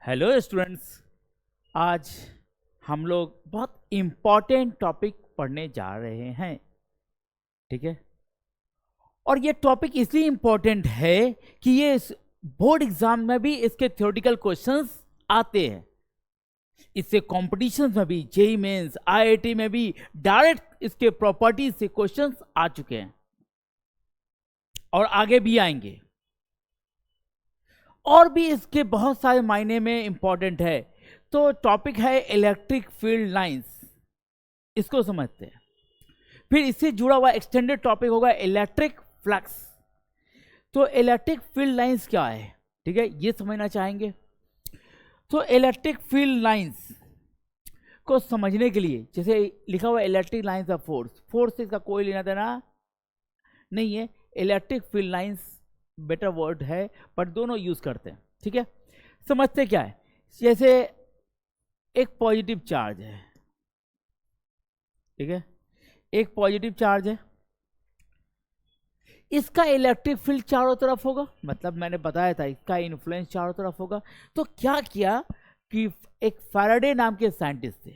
Hello students. आज हम लोग बहुत इम्पॉर्टेंट टॉपिक पढ़ने जा रहे हैं। ठीक है, और ये टॉपिक इसलिए इम्पॉर्टेंट है कि ये बोर्ड एग्जाम में भी इसके थ्योरेटिकल क्वेश्चंस आते हैं। इससे कॉम्पिटिशन में भी, जेई मेंस, आईआईटी में भी डायरेक्ट इसके प्रॉपर्टीज से क्वेश्चंस आ चुके हैं और आगे भी आएंगे। और भी इसके बहुत सारे मायने में इंपॉर्टेंट है। तो टॉपिक है इलेक्ट्रिक फील्ड लाइंस, इसको समझते हैं। फिर इससे जुड़ा हुआ एक्सटेंडेड टॉपिक होगा इलेक्ट्रिक फ्लक्स। तो इलेक्ट्रिक फील्ड लाइंस क्या है, ठीक है, ये समझना चाहेंगे। तो इलेक्ट्रिक फील्ड लाइंस को समझने के लिए, जैसे लिखा हुआ electric lines of force, force से इसका कोई लेना देना नहीं है। Electric field lines better word है, पर दोनों यूज करते हैं। ठीक है, समझते क्या है। जैसे एक पॉजिटिव चार्ज है, ठीक है, एक पॉजिटिव चार्ज है, इसका इलेक्ट्रिक फील्ड चारों तरफ होगा, मतलब मैंने बताया था इसका इन्फ्लुएंस चारों तरफ होगा। तो क्या किया कि एक फैराडे नाम के साइंटिस्ट थे,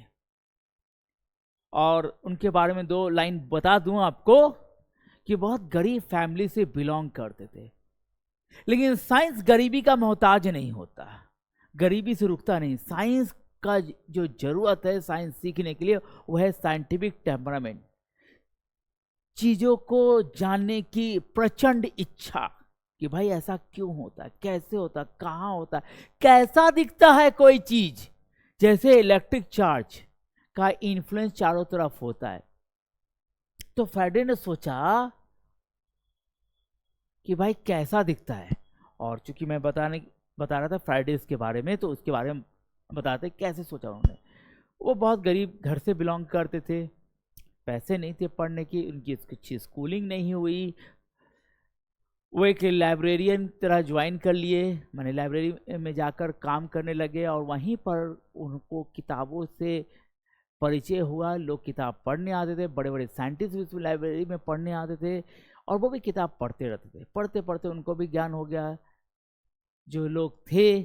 और उनके बारे में दो लाइन बता दूं आपको कि बहुत गरीब फैमिली से बिलोंग करते थे। लेकिन साइंस गरीबी का मोहताज नहीं होता, गरीबी से रुकता नहीं। साइंस का जो जरूरत है साइंस सीखने के लिए, वह है साइंटिफिक टेम्परामेंट, चीजों को जानने की प्रचंड इच्छा कि भाई ऐसा क्यों होता है, कैसे होता है, कहाँ होता है, कैसा दिखता है कोई चीज। जैसे इलेक्ट्रिक चार्ज का इन्फ्लुएंस चारों तरफ होता है, तो फैराडे ने सोचा कि भाई कैसा दिखता है। और चूंकि मैं बता रहा था फ्राइडेज के बारे में, तो उसके बारे में बताते कैसे सोचा उन्होंने। वो बहुत गरीब घर से बिलोंग करते थे, पैसे नहीं थे पढ़ने की, उनकी अच्छी स्कूलिंग नहीं हुई। वो एक लाइब्रेरियन तरह ज्वाइन कर लिए, मैंने लाइब्रेरी में जाकर काम करने लगे, और वहीं पर उनको किताबों से परिचय हुआ। लोग किताब पढ़ने आते थे, बड़े बड़े साइंटिस्ट भी उस लाइब्रेरी में पढ़ने आते थे, और वो भी किताब पढ़ते रहते थे। पढ़ते पढ़ते उनको भी ज्ञान हो गया। जो लोग थे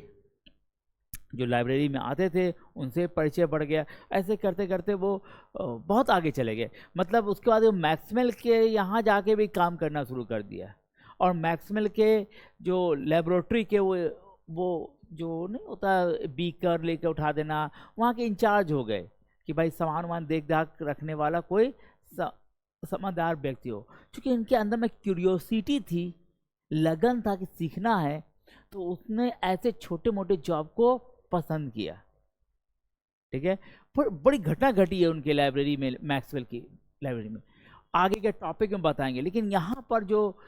जो लाइब्रेरी में आते थे, उनसे परिचय बढ़ गया। ऐसे करते करते वो बहुत आगे चले गए। मतलब उसके बाद वो मैक्सवेल के यहाँ जाके भी काम करना शुरू कर दिया, और मैक्सवेल के जो लेबोरेटरी के वो जो नहीं होता बीकर लेके उठा देना, वहाँ के इंचार्ज हो गए कि भाई सामान वामान देख दाख रखने वाला कोई समझदार व्यक्ति हो। क्योंकि इनके अंदर में क्यूरियोसिटी थी, लगन था कि सीखना है, तो उसने ऐसे छोटे मोटे जॉब को पसंद किया। ठीक है, पर बड़ी घटना घटी है उनके लाइब्रेरी में, मैक्सवेल की लाइब्रेरी में। आगे के टॉपिक में बताएंगे, लेकिन यहाँ पर जो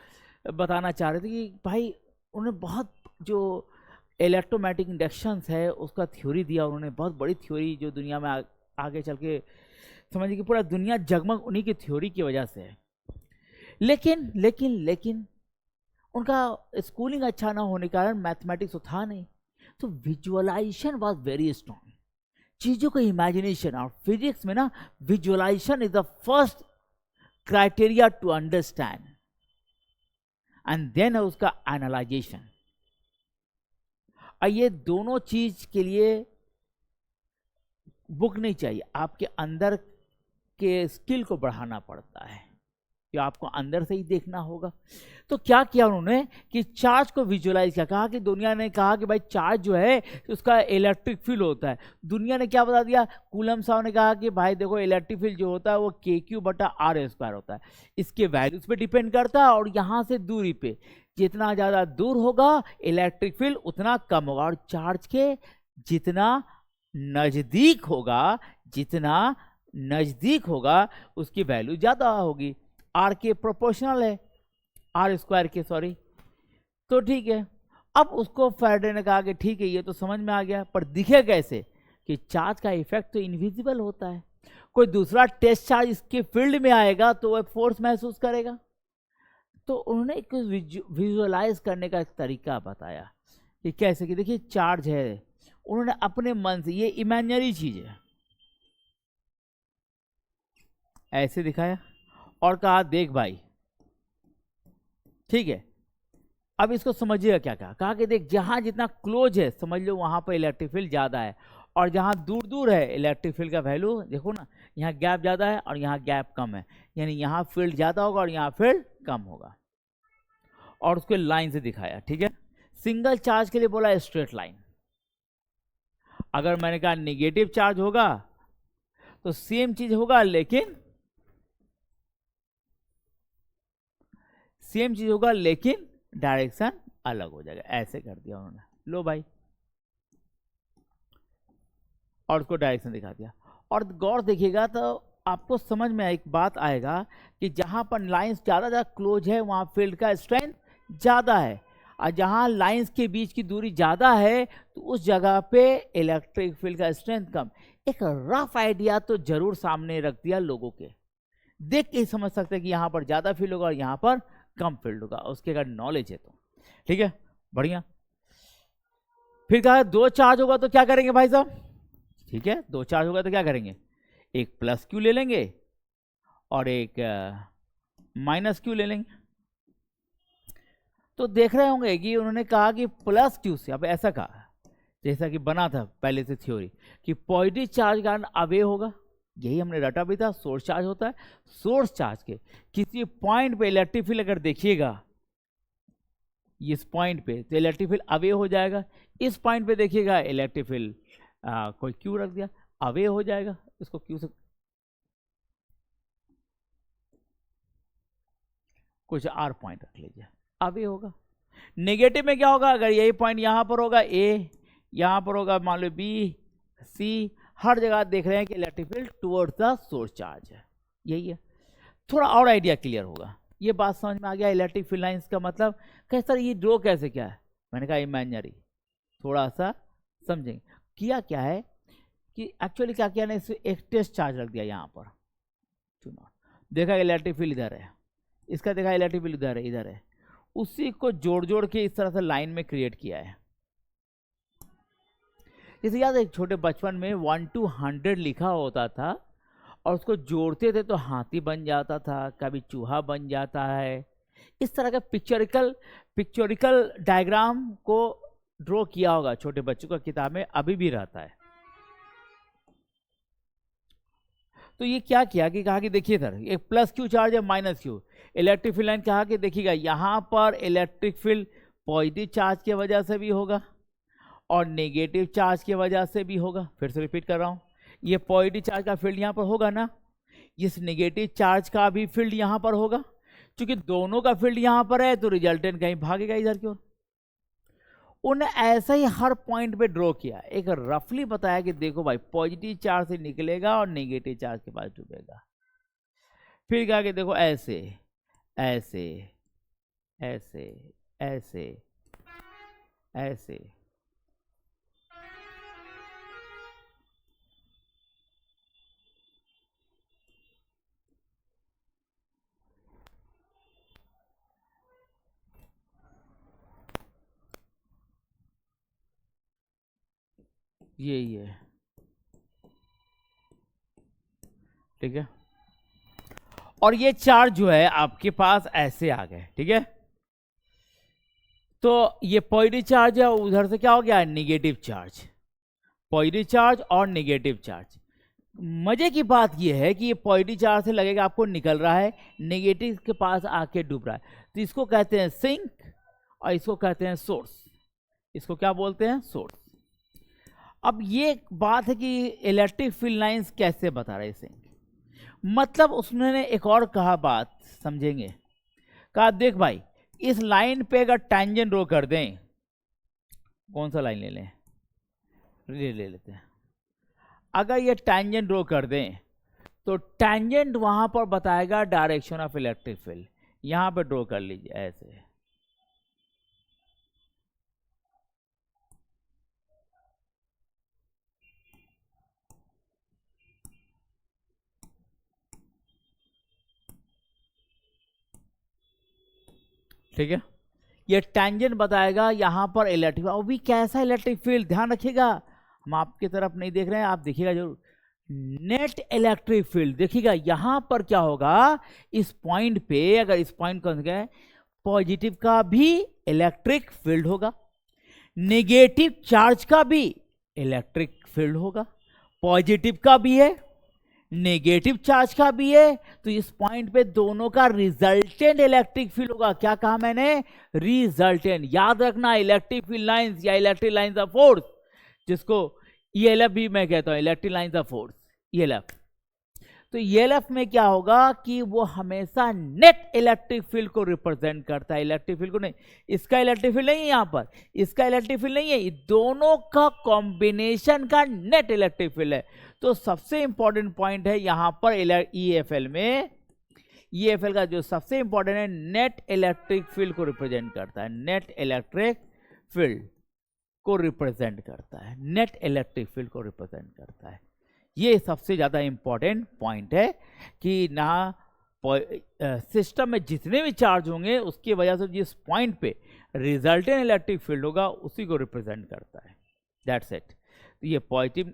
बताना चाह रहे थे कि भाई उन्होंने बहुत जो इलेक्ट्रोमैग्नेटिक इंडक्शंस है उसका थ्योरी दिया उन्होंने, बहुत बड़ी थ्योरी जो दुनिया में आगे चल के समझिए कि पूरा दुनिया जगमग उन्हीं की थ्योरी की वजह से है। लेकिन लेकिन लेकिन उनका स्कूलिंग अच्छा ना होने के कारण मैथमेटिक्स तो था नहीं, तो विजुअलाइजेशन वाज वेरी स्ट्रॉन्ग, चीजों का इमेजिनेशन। और फिजिक्स में ना visualisation is the first criteria to understand, and then है उसका एनालाइजेशन। और ये दोनों चीज के लिए बुक नहीं चाहिए, आपके अंदर के स्किल को बढ़ाना पड़ता है, कि आपको अंदर से ही देखना होगा। तो क्या किया उन्होंने कि चार्ज को विजुअलाइज किया। कहा कि दुनिया ने कहा कि भाई चार्ज जो है उसका इलेक्ट्रिक फील्ड होता है। दुनिया ने क्या बता दिया, कूलम साहब ने कहा कि भाई देखो इलेक्ट्रिक फील्ड जो होता है वो KQ/R² होता है, इसके वैल्यूज पे डिपेंड करता है, और यहाँ से दूरी पे जितना ज़्यादा दूर होगा इलेक्ट्रिक फील्ड उतना कम होगा, और चार्ज के जितना नज़दीक होगा, जितना नज़दीक होगा उसकी वैल्यू ज़्यादा होगी। आर के प्रोपोर्शनल है, R² के, सॉरी। तो ठीक है, अब उसको फैराडे ने कहा कि ठीक है ये तो समझ में आ गया, पर दिखे कैसे कि चार्ज का इफेक्ट तो इनविजिबल होता है, कोई दूसरा टेस्ट चार्ज इसके फील्ड में आएगा तो वह फोर्स महसूस करेगा। तो उन्होंने एक विजुअलाइज करने का एक तरीका बताया कि कैसे, कि देखिए चार्ज है, उन्होंने अपने मन से, ये इमेजिनरी चीज है, ऐसे दिखाया और कहा देख भाई, ठीक है, अब इसको समझिएगा क्या कहा कि देख जहां जितना क्लोज है समझ लो वहां पर इलेक्ट्रिक फील्ड ज्यादा है, और जहां दूर दूर है इलेक्ट्रिक फील्ड का वैल्यू देखो ना, यहाँ गैप ज्यादा है और यहाँ गैप कम है, यानी यहाँ फील्ड ज्यादा होगा और यहाँ फील्ड कम होगा, और उसको लाइन से दिखाया। ठीक है, सिंगल चार्ज के लिए बोला स्ट्रेट लाइन। अगर मैंने कहा नेगेटिव चार्ज होगा तो सेम चीज होगा, लेकिन सेम चीज होगा लेकिन डायरेक्शन अलग हो जाएगा। ऐसे कर दिया उन्होंने, लो भाई, और उसको डायरेक्शन दिखा दिया। और गौर देखिएगा तो आपको समझ में एक बात आएगा कि जहां पर लाइंस ज्यादा क्लोज है वहां फील्ड का स्ट्रेंथ ज्यादा है, और जहां लाइंस के बीच की दूरी ज्यादा है तो उस जगह पे इलेक्ट्रिक फील्ड का स्ट्रेंथ कम। एक रफ आइडिया तो जरूर सामने रख दिया लोगों के, देख के ही समझ सकते हैं कि यहाँ पर ज्यादा फील्ड होगा और यहाँ पर कम फील्ड होगा, उसके अगर नॉलेज है तो। ठीक है, बढ़िया। फिर कहा दो चार्ज होगा तो क्या करेंगे भाई साहब? ठीक है, दो चार्ज होगा तो क्या करेंगे? एक प्लस क्यू ले लेंगे और एक माइनस क्यू ले लेंगे। तो देख रहे होंगे कि उन्होंने कहा कि प्लस क्यू से, अब ऐसा कहा जैसा कि बना था पहले से थ्योरी कि पॉजिटिव चार्ज कारण अवे होगा, यही हमने रटा भी था। सोर्स चार्ज होता है, सोर्स चार्ज के किसी पॉइंट पे इलेक्ट्रिक फील्ड अगर देखिएगा इस पॉइंट पे तो इलेक्ट्रिक फील्ड अवे हो जाएगा, इस पॉइंट पे देखिएगा इलेक्ट्रिक फील्ड कोई क्यू रख दिया अवे हो जाएगा, इसको क्यू से कुछ आर पॉइंट रख लीजिए, अवे होगा। नेगेटिव में क्या होगा? अगर यही पॉइंट यहां पर होगा ए, यहां पर होगा मान लो बी सी, हर जगह देख रहे हैं कि electric field towards the source charge है, यही है। थोड़ा और आइडिया क्लियर होगा, ये बात समझ में आ गया इलेक्ट्रिक फील्ड लाइंस का मतलब। कैसे सर ये ड्रॉ कैसे क्या है? मैंने कहा इमेजिनरी, थोड़ा सा समझेंगे। किया क्या है कि एक्चुअली क्या किया ना, इसमें एक टेस्ट चार्ज रख दिया यहाँ पर, देखा इलेक्ट्रिक फील्ड इधर है, इसका देखा इलेक्ट्रिक फील्ड इधर है, इधर है, उसी को जोड़ जोड़ के इस तरह से लाइन में क्रिएट किया है। जैसे याद है छोटे बचपन में 1 to 100 लिखा होता था और उसको जोड़ते थे तो हाथी बन जाता था, कभी चूहा बन जाता है। इस तरह का पिक्चोरिकल डायग्राम को ड्रॉ किया होगा छोटे बच्चों का, किताब में अभी भी रहता है। तो ये क्या किया कि कहा कि देखिए सर एक प्लस क्यू चार्ज है minus Q, electric field line कहा कि देखिएगा यहां पर इलेक्ट्रिक फील्ड पॉजिटिव चार्ज की वजह से भी होगा और नेगेटिव चार्ज की वजह से भी होगा। फिर से रिपीट कर रहा हूं, ये पॉजिटिव चार्ज का फील्ड यहां पर होगा ना, इस नेगेटिव चार्ज का भी फील्ड यहां पर होगा। क्योंकि दोनों का फील्ड यहां पर है तो रिजल्टेंट कहीं भागेगा इधर की ओर। उन्हें ऐसा ही हर पॉइंट पे ड्रॉ किया, एक रफली बताया कि देखो भाई पॉजिटिव चार्ज से निकलेगा और नेगेटिव चार्ज के पास डूबेगा। फिर कहा कि देखो ऐसे ऐसे ऐसे ऐसे ऐसे, यही है। ठीक है, और ये चार्ज जो है आपके पास ऐसे आ गए। ठीक है, तो ये पॉजिटिव चार्ज है, उधर से क्या हो गया नेगेटिव चार्ज, पॉजिटिव चार्ज और नेगेटिव चार्ज। मजे की बात ये है कि ये पॉजिटिव चार्ज से लगेगा आपको निकल रहा है, नेगेटिव के पास आके डूब रहा है, तो इसको कहते हैं सिंक और इसको कहते हैं सोर्स। इसको क्या बोलते हैं? सोर्स। अब ये बात है कि इलेक्ट्रिक फील्ड लाइंस कैसे बता रहे सिंक, मतलब उसने एक और कहा, बात समझेंगे। कहा देख भाई इस लाइन पे अगर टैंजेंट ड्रॉ कर दें, कौन सा लाइन ले लें, ले लेते हैं। अगर ये टैंजेंट ड्रॉ कर दें तो टैंजेंट वहां पर बताएगा डायरेक्शन ऑफ इलेक्ट्रिक फील्ड। यहां पे ड्रॉ कर लीजिए ऐसे, ठीक है। ये टैंजेंट बताएगा यहां पर इलेक्ट्रिक, और भी कैसा इलेक्ट्रिक फील्ड, ध्यान रखिएगा हम आपकी तरफ नहीं देख रहे हैं, आप देखिएगा जरूर। नेट इलेक्ट्रिक फील्ड देखिएगा यहां पर क्या होगा, इस पॉइंट पे अगर इस पॉइंट को गए पॉजिटिव का भी इलेक्ट्रिक फील्ड होगा, नेगेटिव चार्ज का भी इलेक्ट्रिक फील्ड होगा, पॉजिटिव का भी है, नेगेटिव चार्ज का भी है, तो इस पॉइंट पे दोनों का रिजल्टेंट इलेक्ट्रिक फील्ड होगा। क्या कहा मैंने? रिजल्टेंट। याद रखना, इलेक्ट्रिक फील्ड लाइंस या इलेक्ट्रिक लाइंस ऑफ फोर्स, जिसको ईएलएफ भी मैं कहता हूं, electric lines of force, ELF. तो ईएलएफ में क्या होगा कि वो हमेशा नेट इलेक्ट्रिक फील्ड को रिप्रेजेंट करता है, इलेक्ट्रिक फील्ड को नहीं। इसका इलेक्ट्रिक फील्ड नहीं है यहां पर, इसका इलेक्ट्रिक फील्ड नहीं है, ये दोनों का कॉम्बिनेशन का नेट इलेक्ट्रिक फील्ड है। तो सबसे इंपॉर्टेंट पॉइंट है यहां पर ईएफएल में, ईएफएल का जो सबसे इंपॉर्टेंट है, नेट इलेक्ट्रिक फील्ड को रिप्रेजेंट करता है, नेट इलेक्ट्रिक फील्ड को रिप्रेजेंट करता है, नेट इलेक्ट्रिक फील्ड को रिप्रेजेंट करता है। ये सबसे ज्यादा इंपॉर्टेंट पॉइंट है कि ना सिस्टम में जितने भी चार्ज होंगे उसकी वजह से जिस पॉइंट पे रिजल्टेंट इलेक्ट्रिक फील्ड होगा उसी को रिप्रेजेंट करता है। That's it. तो ये पॉजिटिव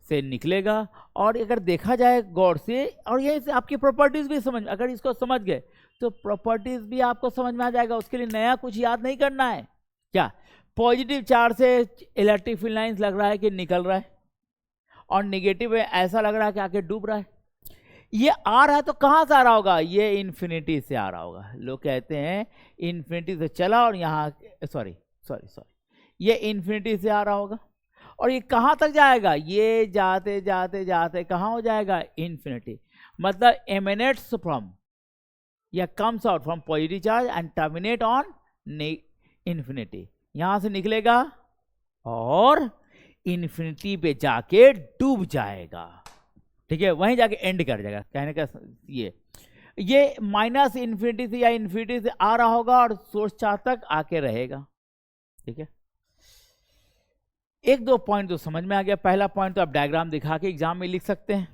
से निकलेगा। और अगर देखा जाए गौर से, और यही से आपकी प्रॉपर्टीज भी समझ, अगर इसको समझ गए तो प्रॉपर्टीज भी आपको समझ में आ जाएगा। उसके लिए नया कुछ याद नहीं करना है। क्या पॉजिटिव चार्ज से इलेक्ट्रिक फील्ड लाइंस लग रहा है कि निकल रहा है, और नेगेटिव में ऐसा लग रहा है कि आके डूब रहा है। ये आ रहा है तो कहां से आ रहा होगा? ये इन्फिनिटी से आ रहा होगा। लोग कहते हैं इन्फिनिटी से चला और यहाँ सॉरी, ये इन्फिनिटी से आ रहा होगा, और ये कहां तक जाएगा? ये जाते जाते जाते कहां हो जाएगा? इन्फिनिटी। मतलब एमिनेट्स फ्रॉम या comes out from positive charge and terminate on infinity. यहां से निकलेगा और इन्फिनिटी पे जाके डूब जाएगा। ठीक है, वहीं जाके एंड कर जाएगा। कहने का ये माइनस इन्फिनिटी से या इन्फिनिटी से आ रहा होगा और सोर्स चार्ज तक आके रहेगा। ठीक है, एक दो पॉइंट तो समझ में आ गया। पहला पॉइंट तो आप डायग्राम दिखा के एग्जाम में लिख सकते हैं।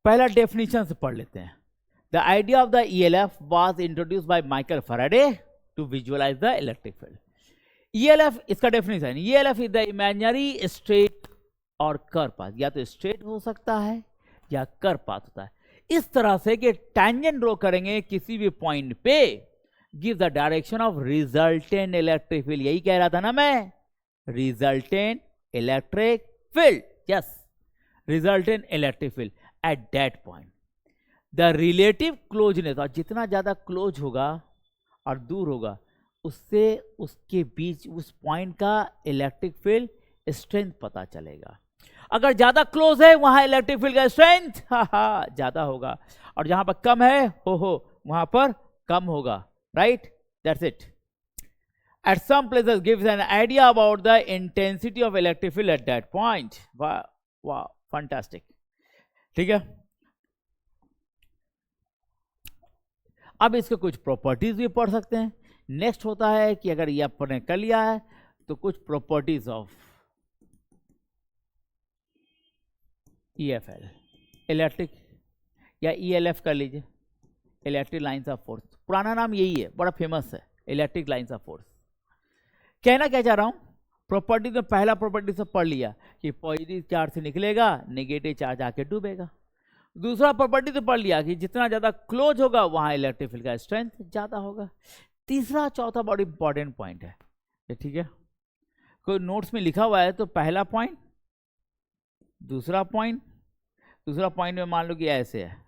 पहला डेफिनेशन से पढ़ लेते हैं। The idea of the ELF was introduced by Michael Faraday to visualize the electric field. ELF, इसका definition, ELF is the imaginary straight और कर्व पाथ। या तो स्ट्रेट हो सकता है या कर्व पाथ होता है। इस तरह से कि टैंजेंट ड्रॉ करेंगे किसी भी पॉइंट पे, give the direction of resultant electric field. यही कह रहा था ना मैं, resultant electric field. Yes, resultant electric field at that point. The relative closeness, और जितना ज्यादा क्लोज होगा और दूर होगा उससे उसके बीच उस पॉइंट का इलेक्ट्रिक फील्ड स्ट्रेंथ पता चलेगा। अगर ज्यादा क्लोज है वहां इलेक्ट्रिक फील्ड का स्ट्रेंथ ज्यादा होगा, और जहां पर कम है हो वहां पर कम होगा। Right, that's it. At some places gives an idea about the intensity of electric field at that point. Wow, fantastic. ठीक है, अब इसके कुछ प्रॉपर्टीज भी पढ़ सकते हैं। नेक्स्ट होता है कि अगर ये आपने कर लिया है तो कुछ प्रॉपर्टीज ऑफ ईएफएल, इलेक्ट्रिक या ईएलएफ कर लीजिए, इलेक्ट्रिक लाइंस ऑफ फोर्स। पुराना नाम यही है, बड़ा फेमस है, इलेक्ट्रिक लाइंस ऑफ फोर्स। कहना क्या चाह रहा हूं, प्रॉपर्टी में पहला प्रॉपर्टी से पढ़ लिया कि पॉजिटिव चार्ज से निकलेगा, नेगेटिव चार्ज आके डूबेगा। दूसरा प्रॉपर्टी तो पढ़ लिया कि जितना ज्यादा क्लोज होगा वहां इलेक्ट्रिक फील्ड का स्ट्रेंथ ज्यादा होगा। तीसरा चौथा बहुत इंपॉर्टेंट पॉइंट है, ठीक है, कोई नोट्स में लिखा हुआ है तो पहला पॉइंट, दूसरा पॉइंट में मान लो कि ऐसे है,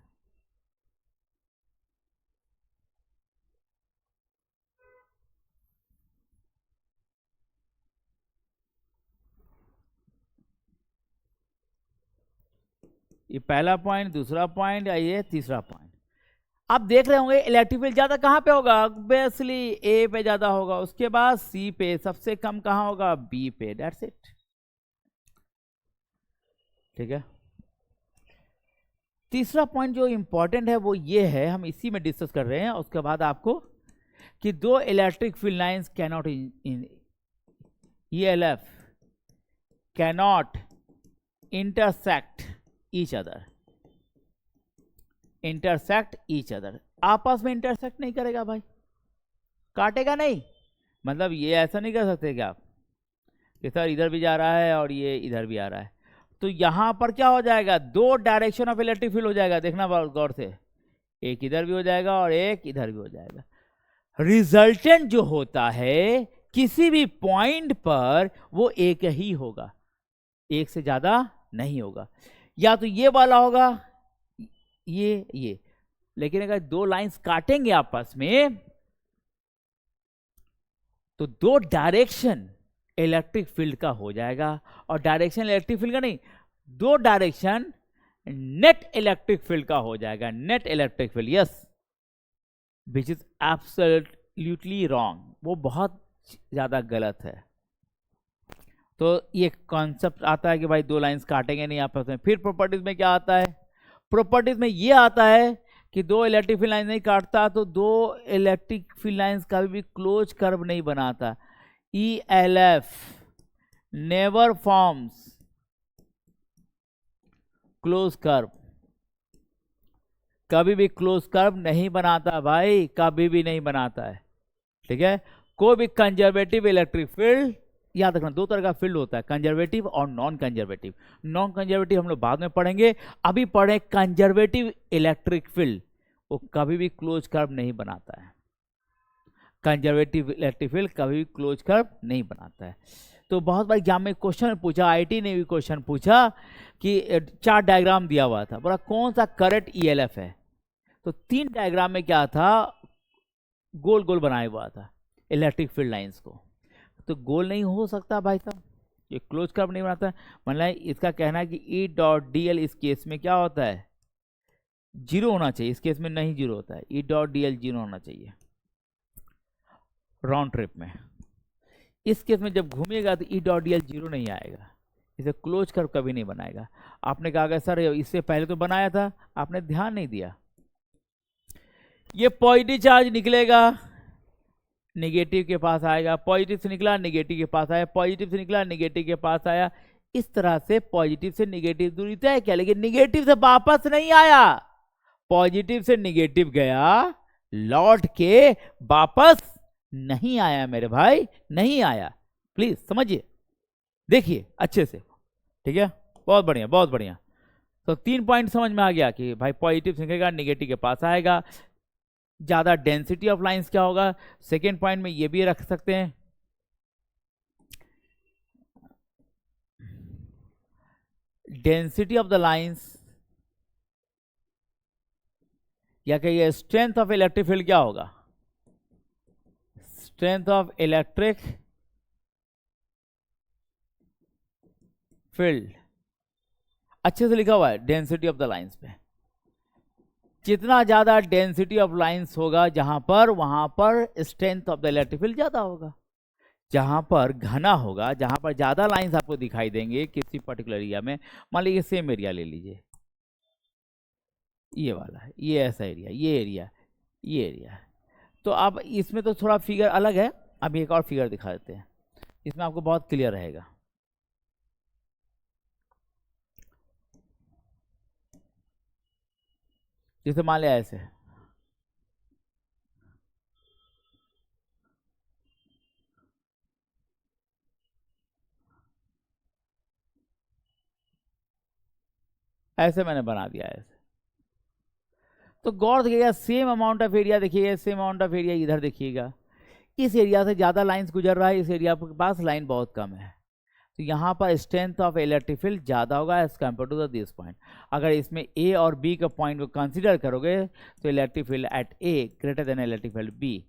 ये पहला पॉइंट, दूसरा पॉइंट, ये तीसरा पॉइंट। आप देख रहे होंगे इलेक्ट्रिक फील्ड ज्यादा कहां पे होगा? ऑब्वियसली ए पे ज्यादा होगा, उसके बाद सी पे, सबसे कम कहां होगा? बी पे। That's it. ठीक है, तीसरा पॉइंट जो इंपॉर्टेंट है वो ये है, हम इसी में डिस्कस कर रहे हैं। उसके बाद आपको कि दो electric field lines cannot ELF cannot intersect each other, आपस में इंटरसेक्ट नहीं करेगा भाई, काटेगा नहीं। मतलब ये ऐसा नहीं कर सकते कि आप कि सर इधर भी जा रहा है और ये इधर भी आ रहा है, तो यहां पर क्या हो जाएगा? दो डायरेक्शन ऑफ इलेक्ट्रिक फील्ड हो जाएगा। देखना गौर से, एक इधर भी हो जाएगा और एक इधर भी हो जाएगा। रिजल्टेंट जो होता है किसी भी पॉइंट पर वो एक ही होगा, एक से ज्यादा नहीं होगा। या तो ये वाला होगा, ये। लेकिन अगर दो लाइंस काटेंगे आपस में तो दो डायरेक्शन इलेक्ट्रिक फील्ड का हो जाएगा। और डायरेक्शन इलेक्ट्रिक फील्ड का नहीं, दो डायरेक्शन नेट इलेक्ट्रिक फील्ड का हो जाएगा। Net electric field, yes, which is absolutely wrong, वो बहुत ज्यादा गलत है। तो ये कॉन्सेप्ट आता है कि भाई दो लाइंस काटेंगे नहीं आपस में। फिर प्रॉपर्टीज में क्या आता है? प्रॉपर्टीज में ये आता है कि दो इलेक्ट्रिक फील्ड लाइन नहीं काटता तो दो इलेक्ट्रिक फील्ड लाइंस कभी भी क्लोज कर्व नहीं बनाता। ELF never forms close curve, कभी भी क्लोज कर्व नहीं बनाता भाई, कभी भी नहीं बनाता है। ठीक है, कोई भी कंजर्वेटिव इलेक्ट्रिक फील्ड, याद रखना दो तरह का फील्ड होता है, कंजर्वेटिव और नॉन कंजर्वेटिव। नॉन कंजर्वेटिव हम लोग बाद में पढ़ेंगे, अभी पढ़े कंजर्वेटिव इलेक्ट्रिक फील्ड, वो कभी भी क्लोज कर्व नहीं बनाता है। कंजर्वेटिव इलेक्ट्रिक फील्ड कभी भी क्लोज कर्व नहीं बनाता है। तो बहुत बार एग्जाम में क्वेश्चन पूछा, आईटी ने भी क्वेश्चन पूछा कि चार डायग्राम दिया हुआ था, बोला कौन सा करेक्ट ELF है। तो तीन डायग्राम में क्या था, गोल गोल बनाया हुआ था इलेक्ट्रिक फील्ड लाइंस को। तो गोल नहीं हो सकता भाई साहब, ये क्लोज कर्व नहीं बनाता। मतलब इसका कहना है कि E.dl इस केस में क्या होता है, जीरो होना चाहिए। इस केस में नहीं जीरो होता है, E.dl जीरो होना चाहिए राउंड ट्रिप में। इस केस में जब घूमेगा तो E.dl जीरो नहीं आएगा, इसे क्लोज कर्व कभी नहीं बनाएगा। आपने कहा सर इससे पहले तो बनाया था, आपने ध्यान नहीं दिया। ये पॉजिटिव चार्ज निकलेगा, नेगेटिव के पास आएगा, पॉजिटिव से निकला नेगेटिव के पास आया, पॉजिटिव से निकला नेगेटिव के पास आया। इस तरह से पॉजिटिव से नेगेटिव दूरी तय किया, लेकिन नेगेटिव से वापस नहीं आया। पॉजिटिव से नेगेटिव गया, लौट के वापस नहीं आया मेरे भाई, नहीं आया। प्लीज समझिए, देखिए अच्छे से। ठीक है, बहुत बढ़िया बहुत बढ़िया। तो 3 पॉइंट समझ में आ गया कि भाई पॉजिटिव से निकलेगा नेगेटिव के पास आएगा। ज्यादा डेंसिटी ऑफ लाइंस क्या होगा, सेकेंड पॉइंट में ये भी रख सकते हैं। डेंसिटी ऑफ द लाइंस या कहिए स्ट्रेंथ ऑफ इलेक्ट्रिक फील्ड क्या होगा, स्ट्रेंथ ऑफ इलेक्ट्रिक फील्ड। अच्छे से लिखा हुआ है डेंसिटी ऑफ द लाइंस पे। जितना ज्यादा डेंसिटी ऑफ लाइंस होगा जहां पर, वहां पर strength of the electric field ज्यादा होगा। जहां पर घना होगा, जहां पर ज्यादा लाइंस आपको दिखाई देंगे किसी पर्टिकुलर एरिया में, मान लीजिए सेम एरिया ले लीजिए, ये वाला है, ये ऐसा एरिया, ये एरिया, ये एरिया। तो अब इसमें तो थोड़ा फिगर अलग है, अभी एक और फिगर दिखा देते हैं, इसमें आपको बहुत क्लियर रहेगा। जैसे मान लिया ऐसे, ऐसे मैंने बना दिया ऐसे। तो गौर देखिएगा, सेम अमाउंट ऑफ एरिया देखिएगा, सेम अमाउंट ऑफ एरिया इधर देखिएगा। इस एरिया से ज्यादा लाइंस गुजर रहा है, इस एरिया के पास लाइन बहुत कम है, तो यहाँ पर स्ट्रेंथ ऑफ इलेक्ट्रिक फील्ड ज्यादा होगा as compare to this point. अगर इसमें ए और बी का पॉइंट को कंसीडर करोगे तो electric field at A greater than electric field B.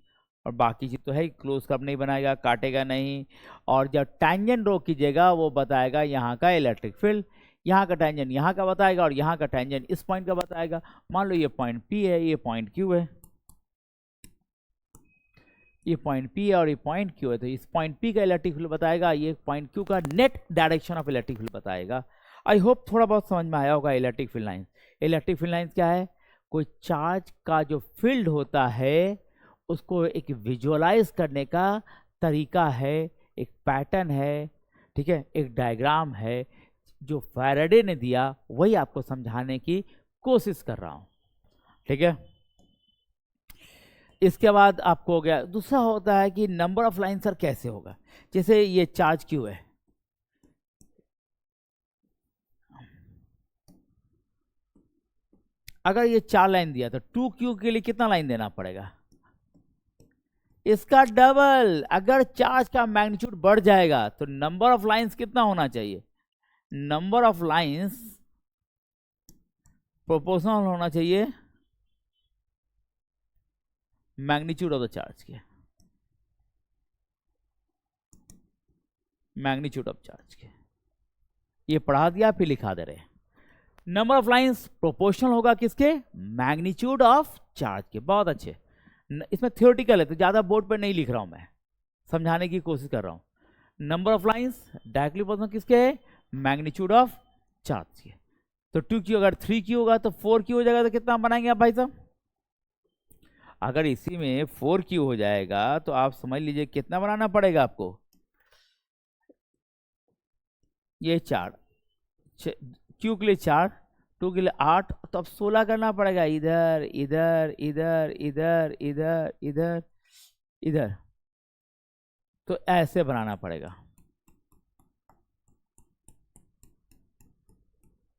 और बाकी चीज तो है, क्लोज कर्व नहीं बनाएगा, काटेगा नहीं। और जब टैंजेंट ड्रॉ कीजिएगा वो बताएगा यहाँ का इलेक्ट्रिक फील्ड, यहाँ का टैंजेंट यहाँ का बताएगा, और यहाँ का टैंजेंट इस पॉइंट का बताएगा। मान लो ये पॉइंट P है, ये पॉइंट Q है, ये पॉइंट P है और ये पॉइंट Q है, तो इस पॉइंट P का इलेक्ट्रिक फील्ड बताएगा, ये पॉइंट Q का net direction of electric field बताएगा। आई होप थोड़ा बहुत समझ में आया होगा electric field lines. Electric field lines क्या है, कोई चार्ज का जो फील्ड होता है उसको एक विजुअलाइज करने का तरीका है, एक पैटर्न है, ठीक है, एक डायग्राम है जो फैराडे ने दिया, वही आपको समझाने की कोशिश कर रहा हूं। ठीक है, इसके बाद आपको हो गया। दूसरा होता है कि नंबर ऑफ लाइन सर कैसे होगा, जैसे ये चार्ज क्यू है, अगर ये 4 लाइन दिया तो 2Q के लिए कितना लाइन देना पड़ेगा? इसका डबल। अगर चार्ज का मैग्नीट्यूड बढ़ जाएगा तो नंबर ऑफ लाइंस कितना होना चाहिए? नंबर ऑफ लाइंस प्रोपोर्शनल होना चाहिए मैग्नीट्यूड ऑफ द चार्ज के, मैग्नीट्यूड ऑफ चार्ज के। ये पढ़ा दिया फिर लिखा दे रहे हैं। नंबर ऑफ लाइंस प्रोपोर्शनल होगा किसके? मैग्नीट्यूड ऑफ चार्ज के। बहुत अच्छे। इसमें थियोरेटिकल है तो ज्यादा बोर्ड पर नहीं लिख रहा हूं मैं, समझाने की कोशिश कर रहा हूं। Number of lines directly proportional किसके है? मैग्नीट्यूड ऑफ चार्ज के। तो 2Q अगर 3Q होगा तो 4Q हो जाएगा, तो कितना बनाएंगे आप भाई साहब? अगर इसी में 4Q हो जाएगा तो आप समझ लीजिए कितना बनाना पड़ेगा आपको। ये 4, Q के लिए 4, 2 के लिए 8, तो अब 16 करना पड़ेगा। इधर इधर इधर इधर इधर इधर इधर, तो ऐसे बनाना पड़ेगा।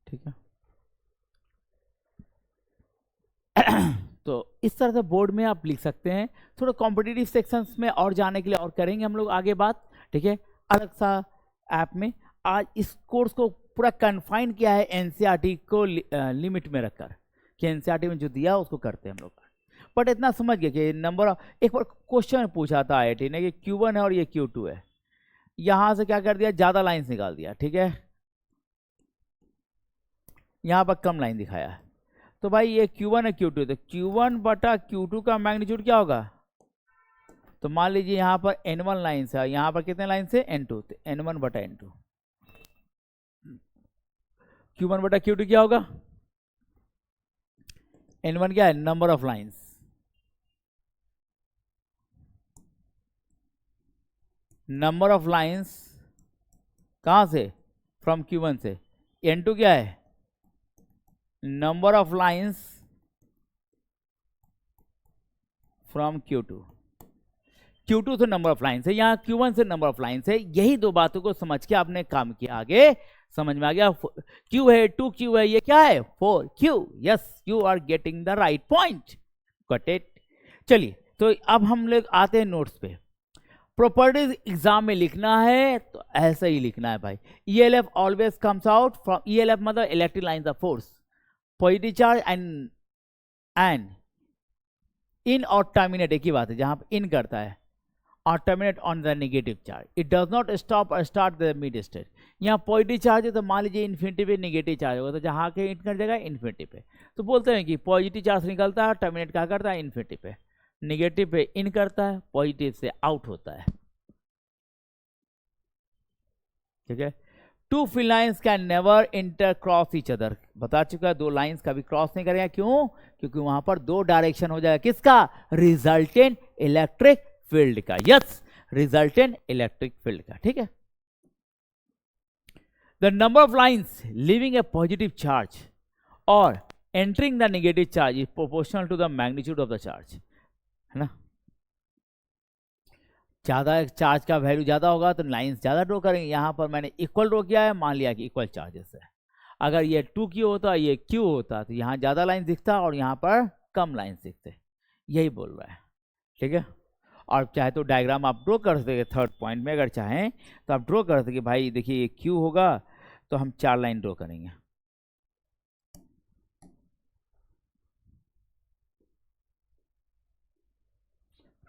ठीक है। तो इस तरह से बोर्ड में आप लिख सकते हैं। थोड़ा कॉम्पिटिटिव सेक्शंस में और जाने के लिए और करेंगे हम लोग आगे बात, ठीक है, अलग सा ऐप में। आज इस कोर्स को पूरा कन्फाइन किया है एनसीईआरटी को लिमिट में रखकर, कि एनसीईआरटी में जो दिया उसको करते हैं हम लोग। बट इतना समझ गए कि नंबर ऑफ, एक बार क्वेश्चन पूछा था आईआईटी ने कि Q1 है और ये Q2 है, यहां से क्या कर दिया, ज्यादा लाइंस निकाल दिया, ठीक है, यहां पर कम लाइन दिखाया है। तो भाई ये Q1 है Q2, तो Q1 बटा Q2 का मैग्नीट्यूड क्या होगा? तो मान लीजिए यहाँ पर N1 लाइन है, यहाँ पर कितने लाइन से? N2, तो N1 बटा N2। Q1 बटा Q2 क्या होगा? N1 क्या है? Number of lines. Number of lines कहां से? फ्रॉम Q1 से। N2 क्या है? Number of lines from Q2। Q2 से नंबर ऑफ लाइंस है, यहाँ Q1 से नंबर ऑफ लाइंस है। यही दो बातों को समझ के आपने काम किया, आगे समझ में आ गया। Q है, 2Q है, ये क्या है? 4Q। Yes, you are getting the right point, got it. चलिए, तो अब हम लोग आते हैं नोट्स पे। प्रॉपर्टीज एग्जाम में लिखना है तो ऐसा ही लिखना है भाई। ELF always comes out from, ELF मतलब electric lines of force, positive charge and in और टर्मिनेट, एक ही बात है, जहां पर इन करता है और terminate on the negative charge. It does not stop और स्टार्ट द मिड स्टेट। यहाँ पॉजिटिव चार्ज है तो मान लीजिए इन्फिनिटी पे नेगेटिव चार्ज होगा, तो जहाँ के इन कर जाएगा इन्फिनिटी पे। तो बोलते हैं कि पॉजिटिव चार्ज निकलता है, टर्मिनेट क्या करता है? इन्फिनिटी पे। नेगेटिव पे इन करता है, पॉजिटिव से आउट होता है, ठीक है। Two field lines can never inter cross each other, बता चुका है, दो लाइंस कभी क्रॉस नहीं करेगा। क्यों? क्योंकि वहां पर दो डायरेक्शन हो जाएगा, किसका? रिजल्टेंट इलेक्ट्रिक फील्ड का। यस, रिजल्टेंट इलेक्ट्रिक फील्ड का, ठीक है। The number of lines living a positive charge और entering the negative charge is proportional to the magnitude of the charge, है ना। ज़्यादा चार्ज का वैल्यू ज़्यादा होगा तो लाइंस ज़्यादा ड्रॉ करेंगे। यहाँ पर मैंने इक्वल ड्रॉ किया है, मान लिया कि इक्वल चार्जेस है। अगर ये 2Q होता, ये Q होता, तो यहाँ ज़्यादा लाइन दिखता और यहाँ पर कम लाइन दिखते। यही बोल रहा है, ठीक है। और चाहे तो डायग्राम आप ड्रॉ कर सकते, थर्ड पॉइंट में अगर चाहें तो आप ड्रॉ कर सकते। भाई देखिए ये Q होगा तो हम 4 लाइन ड्रॉ करेंगे,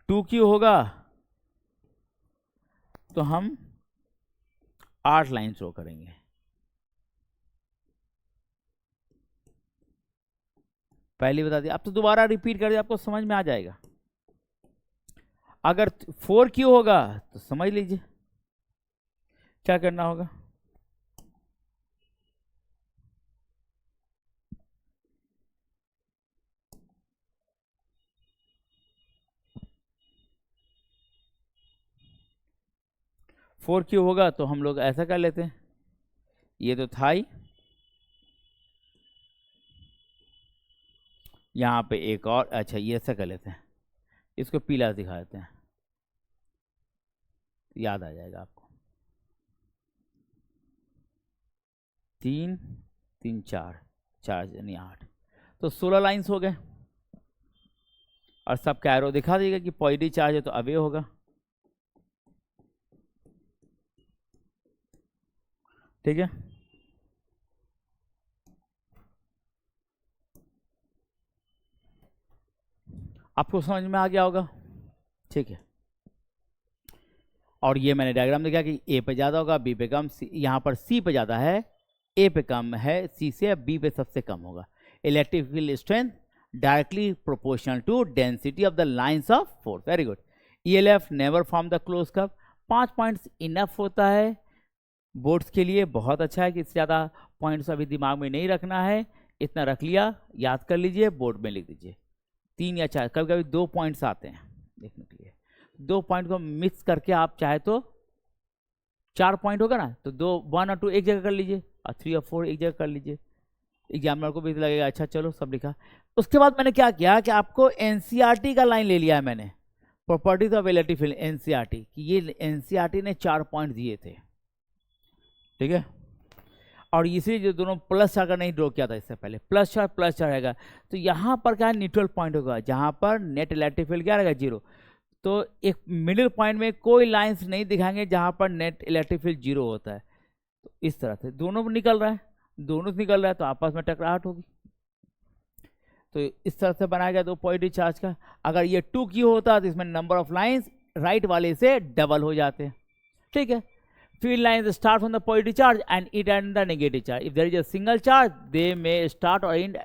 टू क्यू होगा तो हम 8 लाइन ड्रॉ करेंगे। पहले बता दिया, अब तो दोबारा रिपीट कर दिया, आपको समझ में आ जाएगा। अगर 4Q होगा तो समझ लीजिए क्या करना होगा। फोर क्यू होगा तो हम लोग ऐसा कर लेते हैं, ये तो था ही, यहाँ पे एक और, अच्छा ये ऐसा कर लेते हैं, इसको पीला दिखा देते हैं, याद आ जाएगा आपको। 3 3 4 4 यानी 8, तो 16 लाइंस हो गए, और सबका एरो दिखा देगा कि पॉजिटिव चार्ज है तो अवे होगा। ठीक है, आपको समझ में आ गया होगा। ठीक है, और ये मैंने डायग्राम दिखा कि ए पे ज़्यादा होगा, बी पे कम, यहाँ पर सी पे ज़्यादा है, ए पे कम है सी से, बी पे सबसे कम होगा। Electric field strength directly proportional to density of the lines of force. Very good. ELF never form the close curve. 5 points enough होता है बोर्ड्स के लिए, बहुत अच्छा है कि इससे ज़्यादा पॉइंट्स अभी दिमाग में नहीं रखना है, इतना रख लिया, याद कर लीजिए, बोर्ड में लिख दीजिए। 3 या 4, कभी कभी 2 पॉइंट्स आते हैं देखने के लिए, 2 पॉइंट को मिक्स करके आप चाहे तो 4 पॉइंट होगा ना, तो 2, 1 और 2 एक जगह कर लीजिए, और 3 और 4 एक जगह कर लीजिए। एग्जामिनर को भी लगेगा अच्छा चलो सब लिखा। उसके बाद मैंने क्या किया कि आपको एनसीईआरटी का लाइन ले लिया है मैंने, properties of electric field NCERT की। ये एनसीईआरटी ने 4 पॉइंट दिए थे, ठीक है, और इसी जो दोनों प्लस चार का नहीं ड्रॉ किया था इससे पहले, प्लस चार रहेगा, तो यहाँ पर क्या न्यूट्रल पॉइंट होगा, जहाँ पर नेट इलेक्ट्रिक फील्ड क्या रहेगा, 0। तो एक मिडिल पॉइंट में कोई लाइंस नहीं दिखाएंगे जहाँ पर नेट इलेक्ट्रिक फील्ड 0 होता है। तो इस तरह से दोनों निकल रहा है, दोनों निकल रहा है, तो आपस में टकराहट होगी। तो इस तरह से बनाया गया 2 पॉजिटिव चार्ज का। अगर ये 2 क्यू होता तो इसमें नंबर ऑफ लाइंस राइट वाले से डबल हो जाते हैं। ठीक है, field lines start from the positive charge and it end the negative charge. If there is a single charge, they may start or end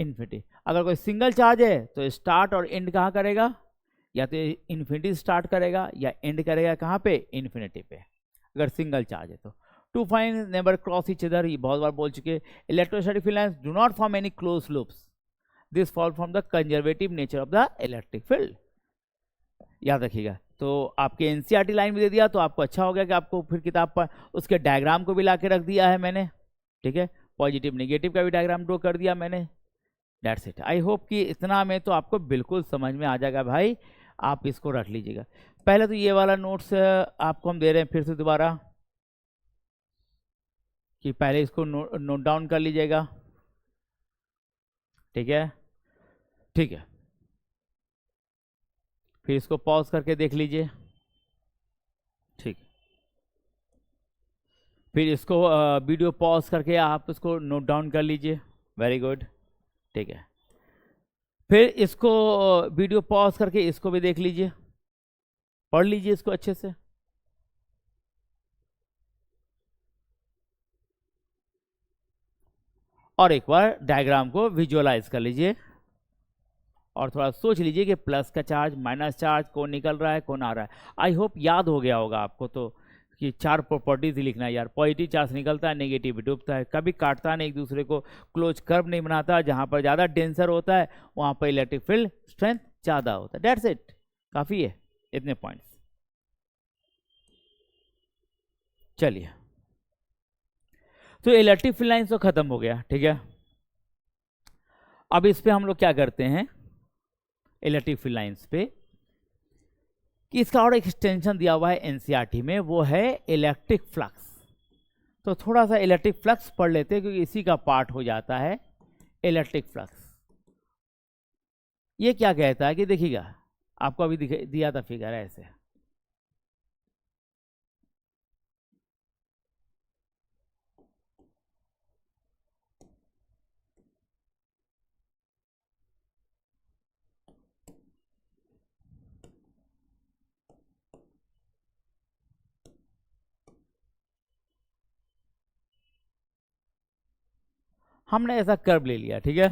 infinity. अगर कोई सिंगल चार्ज है तो स्टार्ट और एंड कहाँ करेगा, या तो इन्फिनिटी स्टार्ट करेगा या एंड करेगा कहाँ पे, इन्फिनिटी पे, अगर सिंगल चार्ज है तो। Two fine never cross each other, ये बहुत बार बोल चुके। Electrostatic field lines do not form any close loops, this fall from the conservative nature of the electric field, याद रखिएगा। तो आपके एनसीईआरटी लाइन भी दे दिया, तो आपको अच्छा हो गया कि आपको फिर किताब पर उसके डायग्राम को भी ला के रख दिया है मैंने। ठीक है, पॉजिटिव नेगेटिव का भी डायग्राम ड्रॉ कर दिया मैंने। That's it. आई होप कि इतना में तो आपको बिल्कुल समझ में आ जाएगा भाई, आप इसको रख लीजिएगा। पहले तो ये वाला नोट्स आपको हम दे रहे हैं फिर से दोबारा, कि पहले इसको नोट डाउन कर लीजिएगा। ठीक है, ठीक है, फिर इसको पॉज करके देख लीजिए। ठीक, फिर इसको वीडियो पॉज करके आप इसको नोट डाउन कर लीजिए। Very good. ठीक है, फिर इसको वीडियो पॉज करके इसको भी देख लीजिए, पढ़ लीजिए इसको अच्छे से। और एक बार डायग्राम को विजुअलाइज कर लीजिए, और थोड़ा सोच लीजिए कि प्लस का चार्ज, माइनस चार्ज, कौन निकल रहा है, कौन आ रहा है। आई होप याद हो गया होगा आपको तो, कि 4 प्रॉपर्टीज लिखना है यार। पॉजिटिव चार्ज निकलता है, नेगेटिव डूबता है, कभी काटता नहीं एक दूसरे को, क्लोज कर्व नहीं बनाता, जहां पर ज़्यादा डेंसर होता है वहां पर इलेक्ट्रिक फील्ड स्ट्रेंथ ज़्यादा होता है। दैट्स इट, काफ़ी है इतने पॉइंट्स। चलिए, तो इलेक्ट्रिक फील्ड लाइन्स तो खत्म हो गया। ठीक है, अब इस पे हम लोग क्या करते हैं, इलेक्ट्रिक फील्ड लाइन्स पे, कि इसका और एक एक्सटेंशन दिया हुआ है एनसीईआरटी में, वो है इलेक्ट्रिक फ्लक्स। तो थोड़ा सा इलेक्ट्रिक फ्लक्स पढ़ लेते हैं, क्योंकि इसी का पार्ट हो जाता है इलेक्ट्रिक फ्लक्स। ये क्या कहता है कि देखिएगा, आपको अभी दिया था फिगर ऐसे, हमने ऐसा कर्व ले लिया। ठीक है,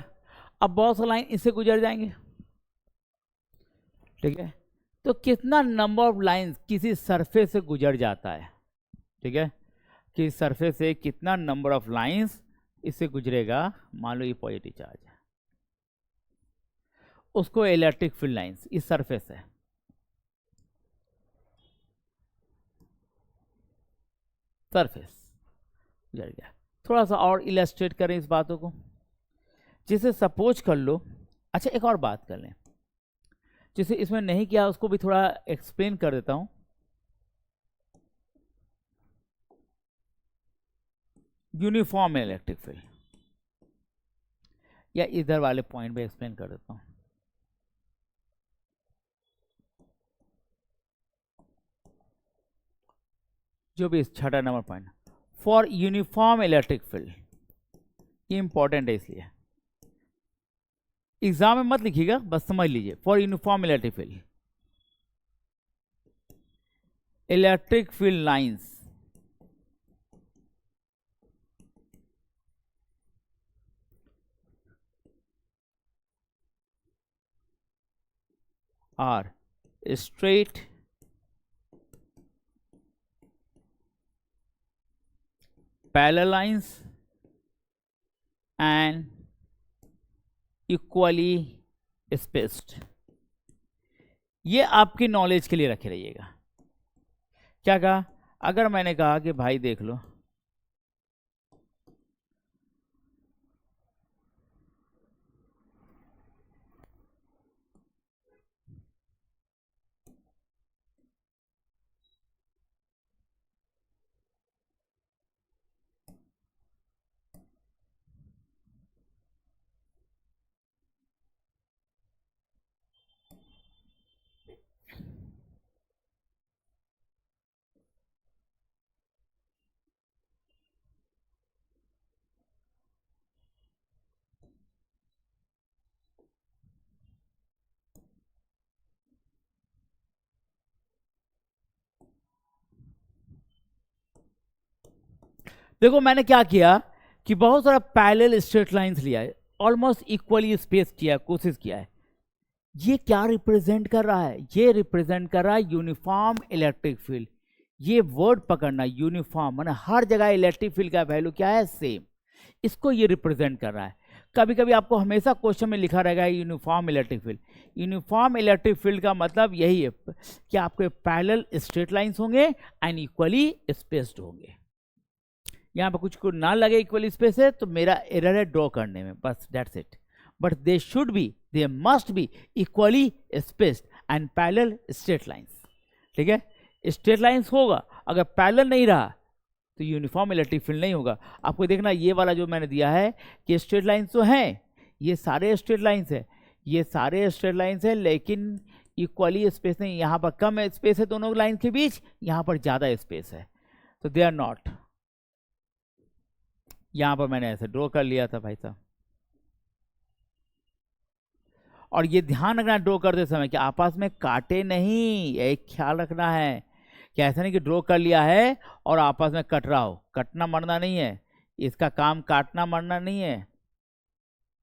अब बहुत सा लाइन इससे गुजर जाएंगे। ठीक है, तो कितना नंबर ऑफ लाइंस किसी सरफेस से गुजर जाता है। ठीक है, कि सरफेस से कितना नंबर ऑफ लाइंस इससे गुजरेगा। मान लो ये पॉजिटिव चार्ज है, उसको इलेक्ट्रिक फील्ड लाइंस इस सरफेस है, सरफेस गुजर गया। थोड़ा सा और इलस्ट्रेट करें इस बातों को, जिसे सपोज कर लो। अच्छा, एक और बात कर लें, जिसे इसमें नहीं किया उसको भी थोड़ा एक्सप्लेन कर देता हूं। यूनिफॉर्म इलेक्ट्रिक फील्ड, या इधर वाले पॉइंट पे एक्सप्लेन कर देता हूँ। जो भी छठा number point, for uniform electric field, ये इंपॉर्टेंट है इसलिए एग्जाम में मत लिखिएगा, बस समझ लीजिए। For uniform electric field, electric field lines are straight parallel lines and equally spaced। ये आपकी नॉलेज के लिए रखे रहिएगा। क्या कहा? अगर मैंने कहा कि भाई देख लो, देखो मैंने क्या किया कि बहुत सारा पैरेलल स्ट्रेट लाइंस लिया है, ऑलमोस्ट इक्वली स्पेस किया, कोशिश किया है। ये क्या रिप्रेजेंट कर रहा है? ये रिप्रेजेंट कर रहा है यूनिफॉर्म इलेक्ट्रिक फील्ड। ये वर्ड पकड़ना, यूनिफॉर्म माने हर जगह इलेक्ट्रिक फील्ड का वैल्यू क्या है? सेम। इसको ये रिप्रेजेंट कर रहा है। कभी कभी आपको हमेशा क्वेश्चन में लिखा रहेगा uniform electric field. Uniform electric field का मतलब यही है कि आपके पैरेलल स्ट्रेट लाइंस होंगे एंड इक्वली स्पेस्ड होंगे। यहाँ पर कुछ को ना लगे इक्वली स्पेस है तो मेरा एरर है ड्रॉ करने में, बस that's it. But they should be, they must be equally spaced and parallel straight lines. ठीक है, स्ट्रेट लाइंस होगा, अगर पैरेलल नहीं रहा तो यूनिफॉर्म इलेक्ट्रिक फील्ड नहीं होगा। आपको देखना ये वाला जो मैंने दिया है कि स्ट्रेट लाइंस तो हैं, ये सारे स्ट्रेट लाइंस है, ये सारे स्ट्रेट लाइंस है, लेकिन इक्वली स्पेस नहीं। यहाँ पर कम स्पेस है दोनों लाइन के बीच, यहाँ पर ज़्यादा स्पेस है, तो दे आर नॉट। यहाँ पर मैंने ऐसे ड्रॉ कर लिया था भाई साहब। और ये ध्यान रखना ड्रॉ करते समय कि आपस में काटे नहीं, एक ख्याल रखना है कि ऐसा नहीं कि ड्रॉ कर लिया है और आपस में कट रहा हो। कटना मरना नहीं है, इसका काम काटना मरना नहीं है,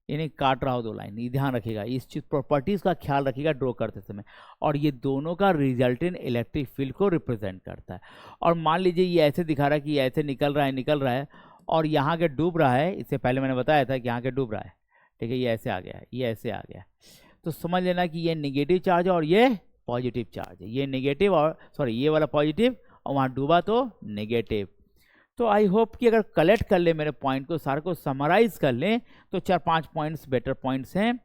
ये नहीं काट रहा हो दो लाइन। ये ध्यान रखिएगा, इस चीज प्रॉपर्टीज का ख्याल रखिएगा ड्रॉ करते समय। और ये दोनों का रिजल्टेंट इलेक्ट्रिक फील्ड को रिप्रेजेंट करता है। और मान लीजिए ये ऐसे दिखा रहा है कि ऐसे निकल रहा है और यहाँ के डूब रहा है। इससे पहले मैंने बताया था कि यहाँ के डूब रहा है, ठीक है, ये ऐसे आ गया है, ये ऐसे आ गया, तो समझ लेना कि ये नेगेटिव चार्ज है और ये पॉजिटिव चार्ज है। ये नेगेटिव और सॉरी ये वाला पॉजिटिव और वहाँ डूबा तो नेगेटिव। तो आई होप कि अगर कलेक्ट कर ले मेरे पॉइंट को, सारे को समराइज कर लें तो 4-5 पॉइंट्स बेटर पॉइंट्स हैं।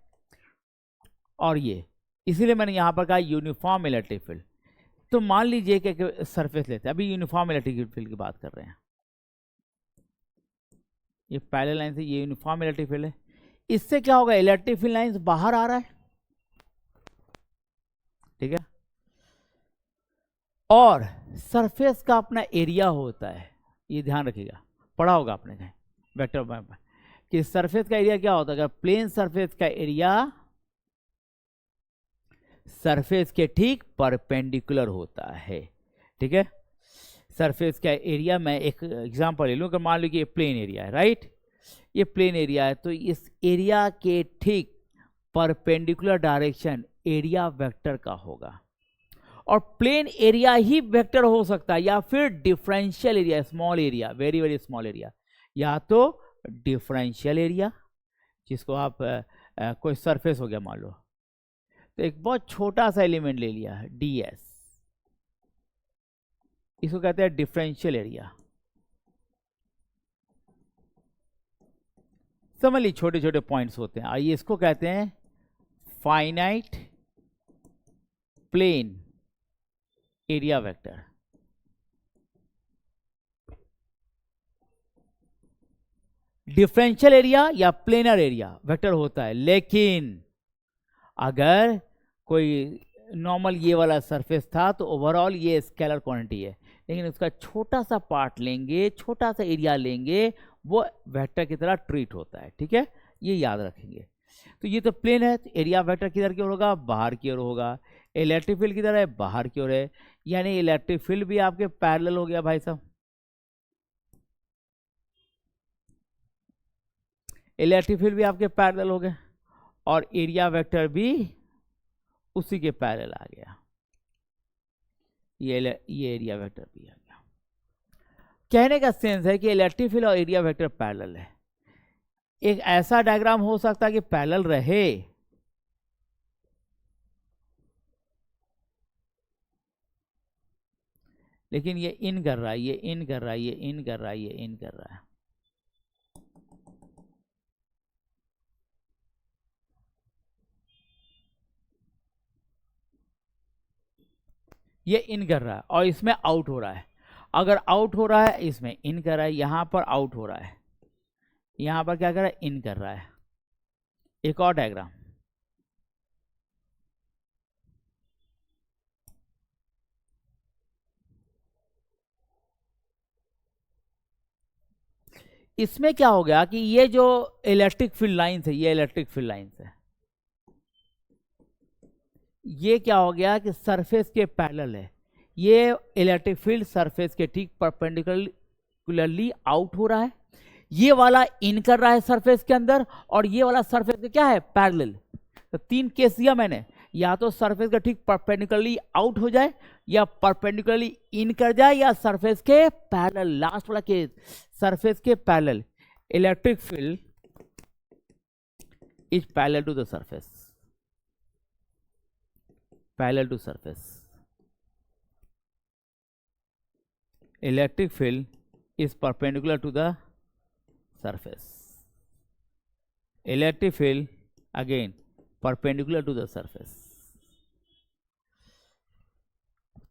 और ये इसीलिए मैंने यहाँ पर कहा यूनिफॉर्म इलेक्ट्रिक फील्ड। तो मान लीजिए कि सरफेस लेते हैं, अभी यूनिफॉर्म इलेक्ट्रिक फील्ड की बात कर रहे हैं। ये पैरेलल लाइन से ये यूनिफॉर्म इलेक्ट्रिक फील्ड है। इससे क्या होगा? इलेक्ट्रिक फील्ड लाइंस बाहर आ रहा है, ठीक है। और सरफेस का अपना एरिया होता है, ये ध्यान रखिएगा, पढ़ा होगा आपने कहीं वेक्टर मैप में कि सरफेस का एरिया क्या होता है। अगर प्लेन सरफेस का एरिया सरफेस के ठीक परपेंडिकुलर होता है, ठीक है। सरफेस का एरिया, मैं एक एग्जांपल ले लूँ कि मान लो कि ये प्लेन एरिया है, राइट, ये प्लेन एरिया है, तो इस एरिया के ठीक परपेंडिकुलर डायरेक्शन एरिया वेक्टर का होगा। और प्लेन एरिया ही वेक्टर हो सकता है या फिर differential area, small area, very very small area, या तो डिफरेंशियल एरिया जिसको आप कोई सरफेस हो गया मान लो, तो एक बहुत छोटा सा एलिमेंट ले लिया है ds, इसको कहते हैं डिफरेंशियल एरिया। समझ ली, छोटे छोटे पॉइंट्स होते हैं, आइए इसको कहते हैं finite plain area vector. Differential area या प्लेनर एरिया वेक्टर होता है, लेकिन अगर कोई नॉर्मल ये वाला सरफेस था तो ओवरऑल ये स्केलर क्वांटिटी है, लेकिन उसका छोटा सा पार्ट लेंगे, छोटा सा एरिया लेंगे, वो वेक्टर की तरह ट्रीट होता है। ठीक है, ये याद रखेंगे। तो ये तो प्लेन है, तो एरिया वेक्टर किधर की ओर होगा? बाहर की ओर होगा। इलेक्ट्रिक फील्ड किधर है? बाहर की ओर है, यानी इलेक्ट्रिक फील्ड भी आपके पैरेलल हो गया भाई साहब। इलेक्ट्रिक फील्ड भी आपके पैरेलल हो गए और एरिया वेक्टर भी उसी के पैरेलल आ गया। ये एरिया वेक्टर भी आ गया। कहने का सेंस है कि इलेक्ट्रिक फील्ड और एरिया वेक्टर पैरेलल है। एक ऐसा डायग्राम हो सकता है कि पैरेलल रहे, लेकिन ये इन कर रहा है, ये इन कर रहा है, ये इन कर रहा है, ये इन कर रहा है। ये इन कर रहा है और इसमें आउट हो रहा है। अगर आउट हो रहा है, इसमें इन कर रहा है, यहां पर आउट हो रहा है, यहां पर क्या कर रहा है? इन कर रहा है। एक और डायग्राम, इसमें क्या हो गया कि ये जो इलेक्ट्रिक फील्ड लाइंस है, ये इलेक्ट्रिक फील्ड लाइंस है, ये क्या हो गया कि सरफेस के पैरेलल है। ये इलेक्ट्रिक फील्ड सरफेस के ठीक परपेंडिकुलरली आउट हो रहा है, ये वाला इन कर रहा है सरफेस के अंदर, और ये वाला सरफेस के क्या है? पैरेलल। तो तीन केस दिया मैंने, या तो सरफेस का ठीक परपेंडिकुलरली आउट हो जाए, या परपेंडिकुलरली इन कर जाए, या सरफेस के पैरेलल। लास्ट वाला केस सरफेस के parallel. Electric field is parallel to the surface, parallel to surface. Electric field is perpendicular to the surface. Electric field again perpendicular to the surface.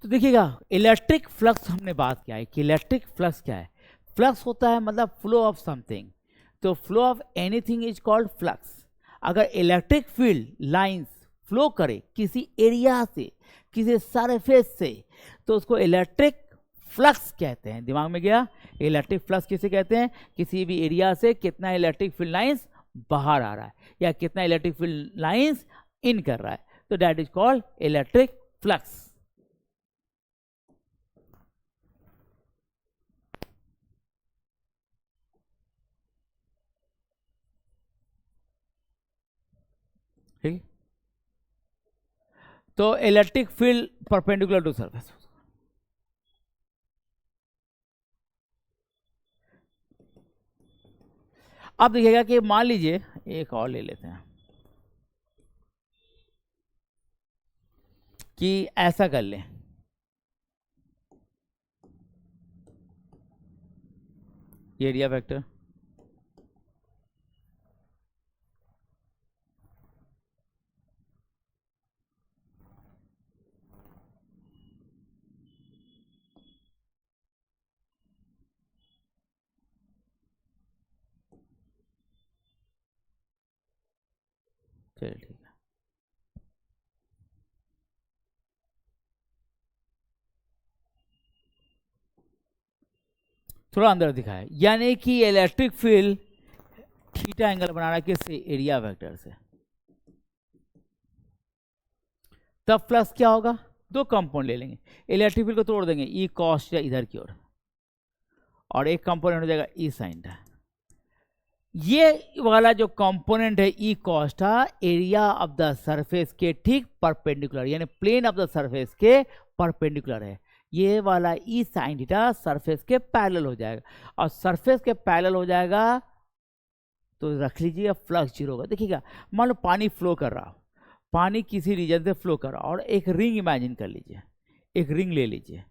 तो देखिएगा, electric flux हमने बात किया है कि electric flux क्या है? फ्लक्स होता है मतलब फ्लो ऑफ समथिंग, तो flow of anything is called flux. अगर इलेक्ट्रिक फील्ड लाइंस फ्लो करे किसी एरिया से, किसी सरफेस से, तो उसको इलेक्ट्रिक फ्लक्स कहते हैं। दिमाग में गया? इलेक्ट्रिक फ्लक्स किसे कहते हैं? किसी भी एरिया से कितना इलेक्ट्रिक फील्ड लाइंस बाहर आ रहा है, या कितना इलेक्ट्रिक फील्ड लाइंस इन कर रहा है, तो that is called electric flux. ठीक, तो electric field perpendicular to surface. अब देखिएगा कि मान लीजिए, एक और ले लेते हैं कि ऐसा कर लें, ये एरिया वेक्टर, चलिए ठीक है। थोड़ा अंदर दिखाया, यानी कि इलेक्ट्रिक फील्ड थीटा एंगल बना रहा है किससे? एरिया वेक्टर से। तब फ्लक्स क्या होगा? दो कंपोनेंट ले लेंगे, इलेक्ट्रिक फील्ड को तोड़ देंगे, ई कॉस इधर की ओर, और एक कंपोनेंट हो जाएगा ई साइन। ये वाला जो कंपोनेंट है E cos theta, area of the surface के ठीक परपेंडिकुलर, यानी प्लेन ऑफ द सरफेस के परपेंडिकुलर है। ये वाला ई साइन थीटा सरफेस के पैरेलल हो जाएगा, और सरफेस के पैरेलल हो जाएगा तो रख लीजिएगा फ्लक्स जीरो होगा। देखिएगा, मान लो पानी फ्लो कर रहा हो, पानी किसी रीजन से फ्लो कर रहा हो, और एक रिंग इमेजिन कर लीजिए, एक रिंग ले लीजिए,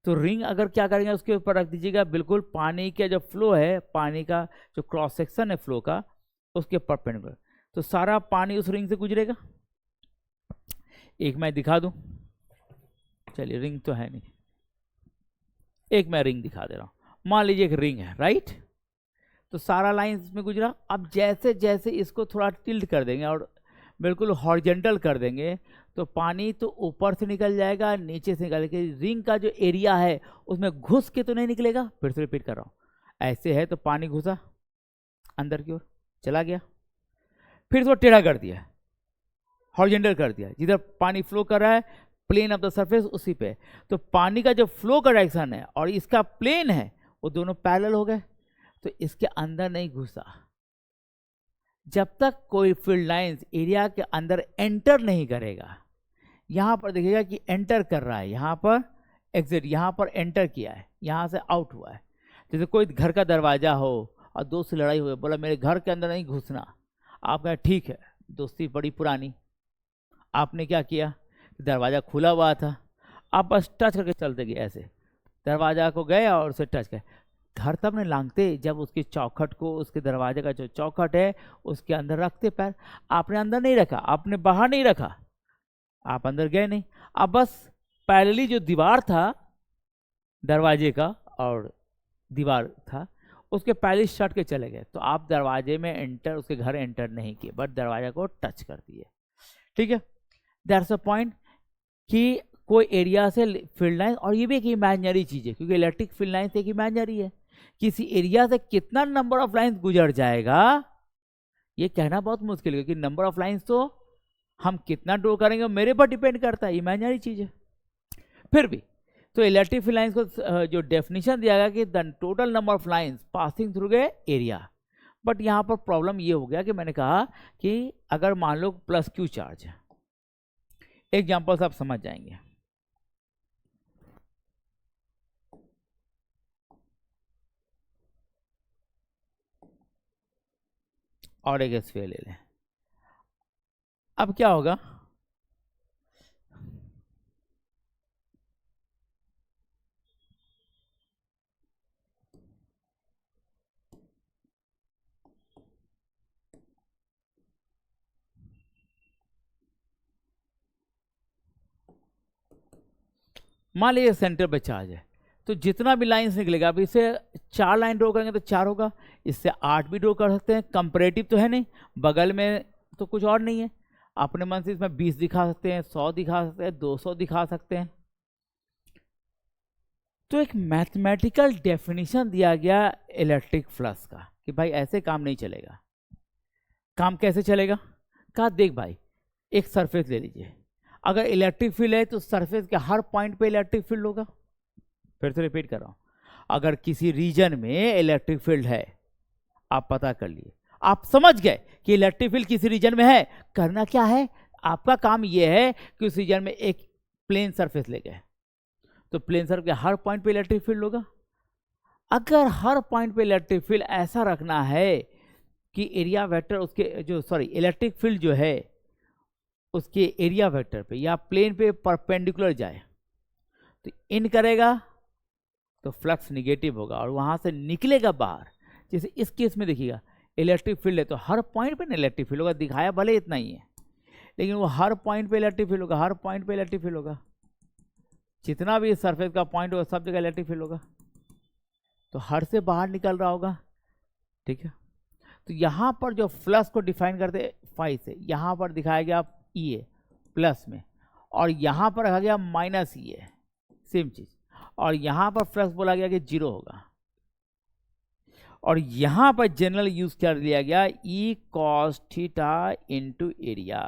तो रिंग अगर क्या करेंगे, उसके ऊपर रख दीजिएगा, बिल्कुल पानी का जो फ्लो है, पानी का जो क्रॉस सेक्शन है फ्लो का, उसके परपेंडिकुलर, तो सारा पानी उस रिंग से गुजरेगा। एक मैं दिखा दूं, चलिए रिंग तो है नहीं, एक मैं रिंग दिखा दे रहा हूं। मान लीजिए एक रिंग है, राइट? तो सारा लाइन इसमें गुजरा। अब जैसे जैसे इसको थोड़ा टिल्ट कर देंगे और बिल्कुल हॉरिजेंटल कर देंगे तो पानी तो ऊपर से निकल जाएगा, नीचे से निकल के रिंग का जो एरिया है उसमें घुस के तो नहीं निकलेगा। फिर से रिपीट कर रहा हूँ, ऐसे है तो पानी घुसा अंदर की ओर चला गया, फिर इसको टेढ़ा कर दिया, हॉरिजेंटल कर दिया, जिधर पानी फ्लो कर रहा है प्लेन ऑफ द सरफेस उसी पे। तो पानी का जो फ्लो का डायरेक्शन है और इसका प्लेन है वो दोनों पैरेलल हो गए, तो इसके अंदर नहीं घुसा। जब तक कोई फील्ड लाइंस एरिया के अंदर एंटर नहीं करेगा, यहां पर देखिएगा कि एंटर कर रहा है, यहां पर एग्जिट, यहां पर एंटर किया है, यहां से आउट हुआ है। जैसे कोई घर का दरवाजा हो और दोस्त से लड़ाई हुई, बोला मेरे घर के अंदर नहीं घुसना, आप कहें ठीक है, दोस्ती बड़ी पुरानी। आपने क्या किया, दरवाजा खुला हुआ था, आप बस टच करके चलते गए, ऐसे दरवाजा को गए और उसे टच कर। घर तब नहीं लांगते जब उसकी चौखट को, उसके दरवाजे का जो चौखट है उसके अंदर रखते पैर। आपने अंदर नहीं रखा, आपने बाहर नहीं रखा, आप अंदर गए नहीं, आप बस पैरेलली जो दीवार था दरवाजे का और दीवार था उसके पहले शट के चले गए, तो आप दरवाजे में एंटर, उसके घर एंटर नहीं किए, बट दरवाजा को टच कर दिए। ठीक है, दैट्स अ पॉइंट कि कोई एरिया से फील्ड लाइन, और ये भी एक इमेजिनरी चीज है क्योंकि इलेक्ट्रिक फील्ड लाइन एक इमेजिनरी है। किसी एरिया से कितना नंबर ऑफ लाइंस गुजर जाएगा ये कहना बहुत मुश्किल है, क्योंकि नंबर ऑफ लाइंस तो हम कितना ड्रॉ करेंगे मेरे पर डिपेंड करता है, इमेजिनरी चीज है। फिर भी तो इलेक्ट्रिक फील्ड लाइंस को जो डेफिनेशन दिया गया कि the total number of lines passing through a area. But यहाँ पर प्रॉब्लम ये हो गया कि मैंने कहा कि अगर मान लो प्लस क्यू चार्ज है, एग्जाम्पल से आप समझ जाएंगे। और एक स्फीयर ले लें, अब क्या होगा, मान लीजिए सेंटर पे चार्ज है, तो जितना भी लाइंस निकलेगा, अब इसे 4 लाइन ड्रॉ करेंगे तो 4 होगा, इससे 8 भी ड्रॉ कर सकते हैं, कंपैरेटिव तो है नहीं, बगल में तो कुछ और नहीं है, अपने मन से इसमें 20 दिखा सकते हैं, 100 दिखा सकते हैं, 200 दिखा सकते हैं। तो एक मैथमेटिकल डेफिनेशन दिया गया इलेक्ट्रिक फ्लक्स का कि भाई ऐसे काम नहीं चलेगा। काम कैसे चलेगा, कहा देख भाई एक सरफेस ले लीजिए, अगर इलेक्ट्रिक फील्ड है तो सरफेस के हर पॉइंट पे इलेक्ट्रिक फील्ड होगा। फिर से रिपीट कर रहा हूं, अगर किसी रीजन में इलेक्ट्रिक फील्ड है, आप पता कर लिए, आप समझ गए कि इलेक्ट्रिक फील्ड किसी रीजन में है, करना क्या है, आपका काम यह है कि उस रीजन में एक प्लेन सरफेस ले गए, तो प्लेन सरफेस के हर पॉइंट पे इलेक्ट्रिक फील्ड होगा। अगर हर पॉइंट पे इलेक्ट्रिक फील्ड ऐसा रखना है कि एरिया वेक्टर उसके जो इलेक्ट्रिक फील्ड जो है उसके एरिया वेक्टर पे या प्लेन पे परपेंडिकुलर जाए, तो इन करेगा तो फ्लक्स निगेटिव होगा और वहां से निकलेगा बाहर। जैसे इस केस में देखिएगा इलेक्ट्रिक फील्ड है तो हर पॉइंट पे ना इलेक्ट्रिक फील्ड होगा, दिखाया भले इतना ही है लेकिन वो हर पॉइंट पे इलेक्ट्रिक फील्ड होगा, हर पॉइंट पे इलेक्ट्रिक फील्ड होगा, जितना भी सरफेस का पॉइंट होगा सब जगह इलेक्ट्रिक फील्ड होगा, तो हर से बाहर निकल रहा होगा। ठीक है, तो यहां पर जो फ्लक्स को डिफाइन करते फाई से, यहां पर दिखाया गया ई ए प्लस में, और यहां पर रखा गया माइनस ई ए, सेम चीज, और यहां पर फ्लक्स बोला गया कि 0 होगा, और यहां पर जनरल यूज कर लिया गया E cos theta into area.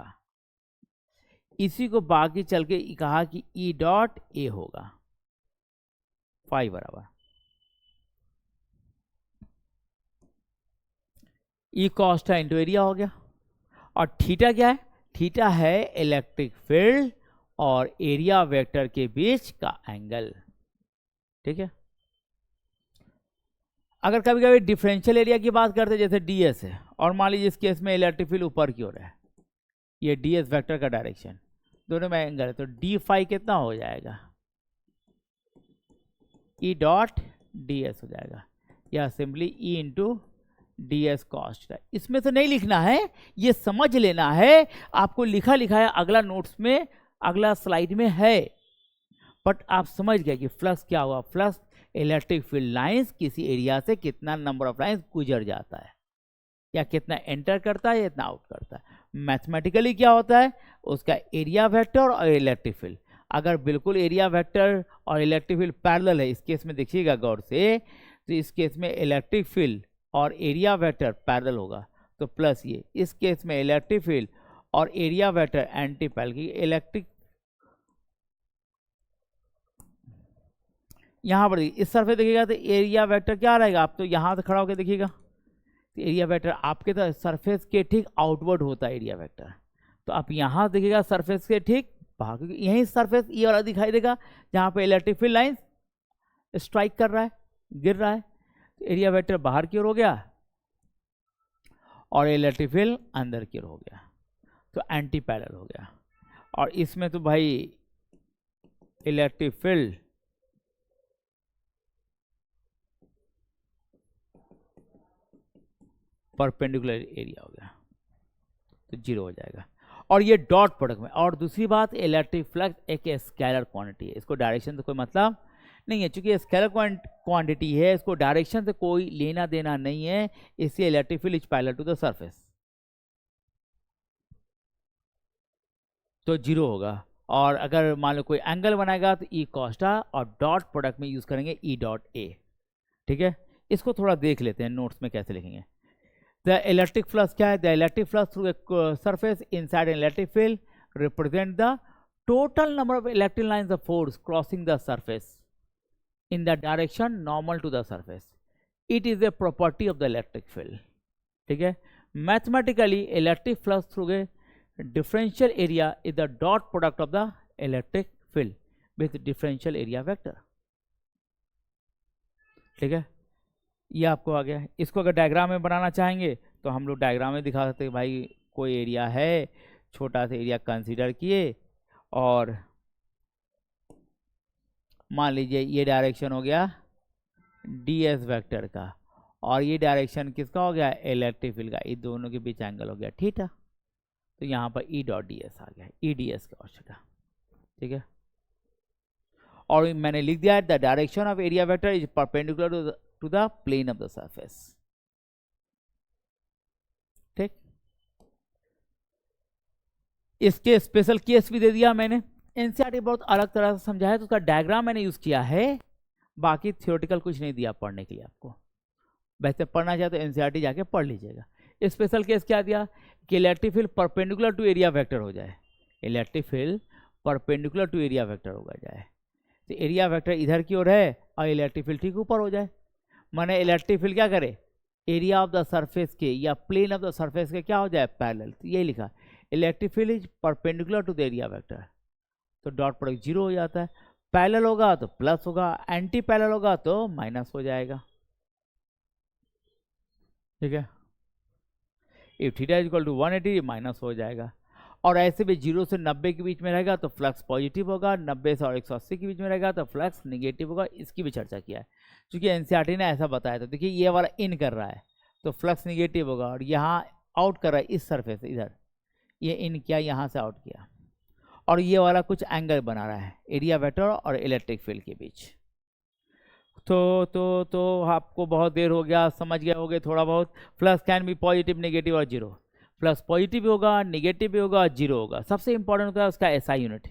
इसी को बाकी चल के कहा कि ई डॉट ए होगा, फाई बराबर E cos theta into area हो गया। और थीटा क्या है, थीटा है इलेक्ट्रिक फील्ड और एरिया वेक्टर के बीच का एंगल। ठीक है, अगर कभी कभी डिफरेंशियल एरिया की बात करते हैं जैसे ds है, और मान लीजिए इस केस में इलेक्ट्रिक फील्ड ऊपर की ओर है, ये ds वेक्टर का डायरेक्शन, दोनों में एंगल है, तो डी फाई कितना हो जाएगा, ई डॉट ds हो जाएगा, या simply E into ds cost. इसमें तो नहीं लिखना है, ये समझ लेना है, आपको लिखा लिखा है अगला नोट्स में, अगला स्लाइड में है, बट आप समझ गए कि फ्लक्स क्या हुआ, फ्लक्स इलेक्ट्रिक फील्ड लाइंस किसी एरिया से कितना नंबर ऑफ लाइंस गुजर जाता है, या कितना एंटर करता है या इतना आउट करता है। मैथमेटिकली क्या होता है, उसका एरिया वेक्टर और इलेक्ट्रिक फील्ड, अगर बिल्कुल एरिया वेक्टर और इलेक्ट्रिक फील्ड पैरेलल है, इस केस में देखिएगा गौर से, तो इस केस में इलेक्ट्रिक फील्ड और एरिया वेक्टर पैरेलल होगा तो प्लस ये, इस केस में इलेक्ट्रिक फील्ड और एरिया वेक्टर एंटी पैरेलल की इलेक्ट्रिक, यहां पर इस सरफेस देखिएगा तो एरिया वेक्टर क्या रहेगा, आप तो यहां से खड़ा होकर देखिएगा तो एरिया वेक्टर आपके तो सरफेस के ठीक आउटवर्ड होता है एरिया वेक्टर, तो आप यहां देखिएगा सरफेस के ठीक बाहर, क्योंकि यही सरफेस ये वाला दिखाई देगा जहां पे इलेक्ट्रिक फील्ड लाइन स्ट्राइक कर रहा है, गिर रहा है, तो एरिया वेक्टर बाहर की ओर हो गया और इलेक्ट्रिक फील्ड अंदर की ओर हो गया, तो एंटी पैरेलल हो गया। और इसमें तो भाई इलेक्ट्रिक फील्ड परपेंडिकुलर एरिया हो गया तो जीरो हो जाएगा। और ये डॉट प्रोडक्ट में, और दूसरी बात इलेक्ट्रिक फ्लक्स एक स्केलर क्वांटिटी है, इसको डायरेक्शन से कोई मतलब नहीं है, चूंकि स्केलर क्वांटिटी है इसको डायरेक्शन से कोई लेना देना नहीं है, इसलिए electric field is parallel to the surface तो जीरो होगा। और अगर मान लो कोई एंगल बनाएगा तो ई कॉस्टा, और डॉट प्रोडक्ट में यूज करेंगे ई डॉट ए, ठीक है। इसको थोड़ा देख लेते हैं नोट्स में कैसे लिखेंगे। द इलेक्ट्रिक फ्लक्स क्या है, the electric flux through a surface inside an electric field represent the total number of electric lines of force crossing the surface in the direction normal to the surface. It is a property of the electric field. ठीक है, mathematically electric flux through a differential area is the dot product of the electric field with differential area vector. ठीक है, ये आपको आ गया। इसको अगर diagram में बनाना चाहेंगे तो हम लोग डायग्राम में दिखा सकते हैं, भाई कोई एरिया है, छोटा सा एरिया कंसीडर किए और मान लीजिए ये डायरेक्शन हो गया ds वेक्टर का और ये डायरेक्शन किसका हो गया, इलेक्ट्रिक फील्ड का, ये दोनों के बीच एंगल हो गया थीटा, तो यहाँ पर ई डॉट डी एस आ गया, ई डी एस का औसत, ठीक है। और मैंने लिख दिया the direction of area vector is perpendicular to the plane of the surface, ठीक। इसके स्पेशल केस भी दे दिया मैंने, एनसीईआरटी बहुत अलग तरह से समझाया तो उसका डायग्राम मैंने यूज किया है, बाकी थियोरेटिकल कुछ नहीं दिया पढ़ने के लिए आपको, वैसे पढ़ना चाहे तो एनसीईआरटी जाके पढ़ लीजिएगा। स्पेशल केस क्या दिया कि electric field perpendicular to area vector हो जाए, electric field perpendicular to area vector हो जाए, तो एरिया वेक्टर इधर की ओर है और इलेक्ट्रिक फील्ड ठीक ऊपर हो जाए, माने इलेक्ट्रिक फील्ड क्या करे, एरिया ऑफ द सरफेस के या प्लेन ऑफ द सरफेस के क्या हो जाए, पैरेलल, तो यही लिखा electric field is perpendicular to the area vector, तो डॉट प्रोडक्ट जीरो हो जाता है। पैरेलल होगा तो प्लस होगा, एंटी पैरेलल होगा तो माइनस हो जाएगा, ठीक है। If theta is equal to 180 minus हो जाएगा। और ऐसे भी 0 से 90 के बीच में रहेगा तो फ्लक्स पॉजिटिव होगा, 90 से और 180 के बीच में रहेगा तो फ्लक्स निगेटिव होगा, इसकी भी चर्चा किया है क्योंकि एनसीईआरटी ने ऐसा बताया था। देखिए ये वाला इन कर रहा है तो फ्लक्स निगेटिव होगा, और यहाँ आउट कर रहा है इस सरफेस इधर, ये इन किया, यहाँ से आउट किया, और ये वाला कुछ एंगल बना रहा है एरिया वेक्टर और इलेक्ट्रिक फील्ड के बीच। तो आपको बहुत देर हो गया, समझ गए होगे थोड़ा बहुत। Flux can be positive, negative और जीरो, फ्लक्स पॉजिटिव भी होगा, नेगेटिव भी होगा, जीरो होगा। सबसे इंपॉर्टेंट होता है उसका SI unit.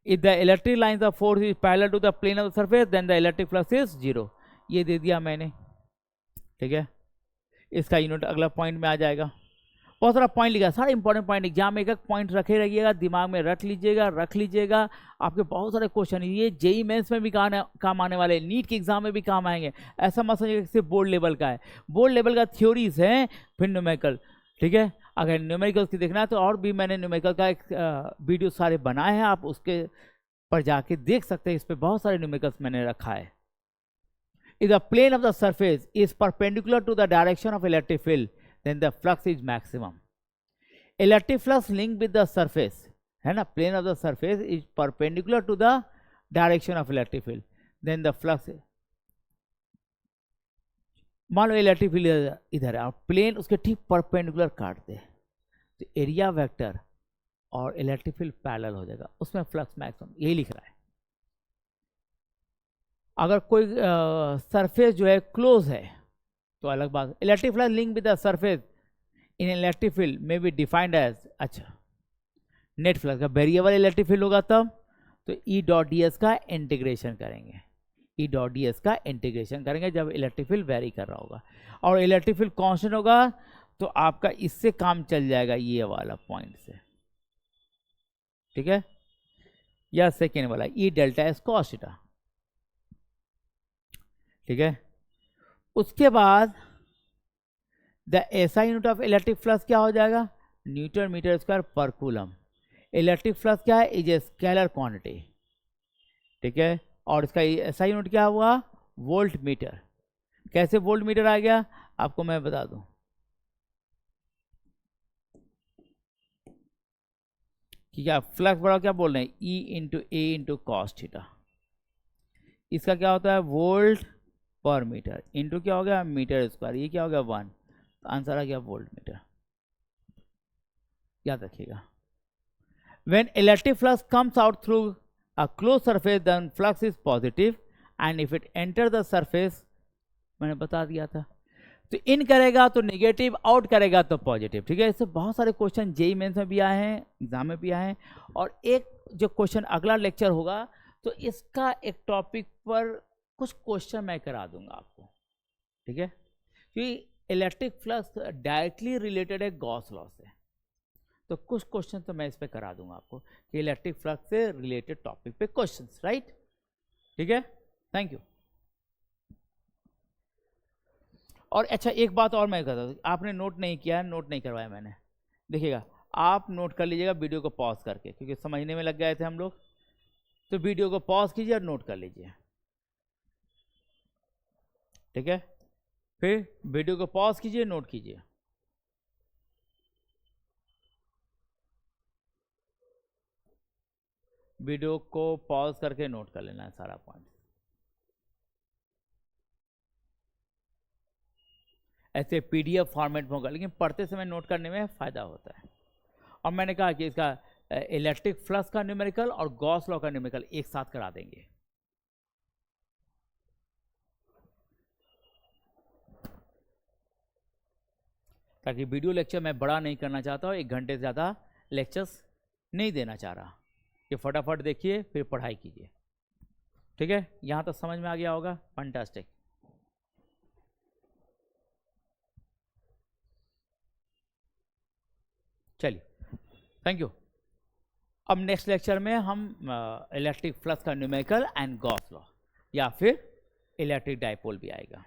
If the electric lines of force is parallel to the plane of the surface then the electric flux is zero, ये दे दिया मैंने, ठीक है। इसका यूनिट अगला पॉइंट में आ जाएगा। बहुत सारा पॉइंट लिखा, सारे इंपॉर्टेंट पॉइंट, एग्जाम में एक एक पॉइंट रखे रहिएगा, दिमाग में रख लीजिएगा। आपके बहुत सारे क्वेश्चन ये जेईई मेंस में भी काम आने वाले, नीट के एग्जाम में भी काम आएंगे। ऐसा मत समझिए सिर्फ बोर्ड लेवल का है, बोर्ड लेवल का थ्योरीज है, फिर न्यूमेरिकल, ठीक है। अगर न्यूमेरिकल्स की देखना है तो और भी मैंने न्यूमेरिकल का एक वीडियो सारे बनाए हैं, आप उसके पर जाके देख सकते हैं, इस पर बहुत सारे न्यूमेरिकल्स मैंने रखा है। If the plane of the surface is perpendicular to the direction of electric field then the flux is maximum. Electric flux linked with the surface, है ना, plane of the surface is perpendicular to the direction of electric field, then the flux, मान लो electric field इधर है और plane उसके ठीक perpendicular काटते हैं तो एरिया वेक्टर और इलेक्ट्रिक फील्ड पैरेलल हो जाएगा, उसमें फ्लक्स मैक्सिमम, यही लिख रहा है। अगर कोई सरफेस जो है क्लोज है तो अलग बात। Electric flux link with the surface in electric field में बी डिफाइंड एज, अच्छा नेट फ्लक्स का वेरिएबल इलेक्ट्रिक फील्ड होगा तब तो ई डॉट डी एस का इंटीग्रेशन करेंगे, ई डॉट डी एस का इंटीग्रेशन करेंगे जब इलेक्ट्रिक फील्ड वेरी कर रहा होगा। और इलेक्ट्रिक फील्ड कांस्टेंट होगा तो आपका इससे काम चल जाएगा ये वाला पॉइंट से, ठीक है, या सेकेंड वाला ई डेल्टा एस कॉस थीटा, ठीक है। उसके बाद the SI unit of electric flux क्या हो जाएगा, न्यूटन मीटर स्क्वायर पर कूलम। इलेक्ट्रिक फ्लक्स क्या है, इज ए स्केलर क्वांटिटी, ठीक है। और इसका एसआई यूनिट क्या हुआ, वोल्ट मीटर। कैसे वोल्ट मीटर आ गया आपको मैं बता दूं कि क्या फ्लक्स बड़ा क्या बोल रहे हैं, ई इंटू ए इंटू कॉस थीटा। इसका क्या होता है वोल्ट पर मीटर इंटू क्या हो गया मीटर स्क्वायर, ये क्या हो गया 1, तो आंसर आ गया वोल्ट मीटर, याद रखिएगा। When electric flux comes out through a closed surface, then flux is positive, and if it enters the surface, मैंने बता दिया था, तो इन करेगा तो नेगेटिव, आउट करेगा तो पॉजिटिव, ठीक है। इससे बहुत सारे क्वेश्चन जेई मेंस में भी आए हैं, एग्जाम में भी आए हैं। और एक जो क्वेश्चन अगला लेक्चर होगा तो इसका एक टॉपिक पर कुछ क्वेश्चन मैं करा दूंगा आपको, ठीक है, क्योंकि इलेक्ट्रिक फ्लक्स डायरेक्टली रिलेटेड है गॉस लॉ से, तो कुछ क्वेश्चन तो मैं इस पे करा दूंगा आपको कि इलेक्ट्रिक फ्लक्स से रिलेटेड टॉपिक पे क्वेश्चंस, राइट, ठीक है। Thank you. और अच्छा एक बात और मैं कहता हूँ, आपने नोट नहीं किया है, नोट नहीं करवाया मैंने, देखिएगा आप नोट कर लीजिएगा वीडियो को पॉज करके, क्योंकि समझने में लग गए थे हम लोग, तो वीडियो को पॉज कीजिए और नोट कर लीजिए, ठीक है। फिर वीडियो को पॉज कीजिए, नोट कीजिए। वीडियो को पॉज करके नोट कर लेना है सारा पॉइंट। ऐसे पीडीएफ फॉर्मेट में होगा, लेकिन पढ़ते समय नोट करने में फ़ायदा होता है। और मैंने कहा कि इसका इलेक्ट्रिक फ्लक्स का न्यूमेरिकल और गॉस लॉ का न्यूमेरिकल एक साथ करा देंगे। ताकि वीडियो लेक्चर मैं बड़ा नहीं करना चाहता हूँ, 1 घंटे से ज़्यादा लेक्चर्स नहीं देना चाह रहा, कि फटाफट देखिए फिर पढ़ाई कीजिए, ठीक है। यहाँ तक समझ में आ गया होगा, फंटास्टिक। चलिए, थैंक यू। अब नेक्स्ट लेक्चर में हम इलेक्ट्रिक फ्लक्स का न्यूमेरिकल एंड गॉस लॉ, या फिर इलेक्ट्रिक डाइपोल भी आएगा।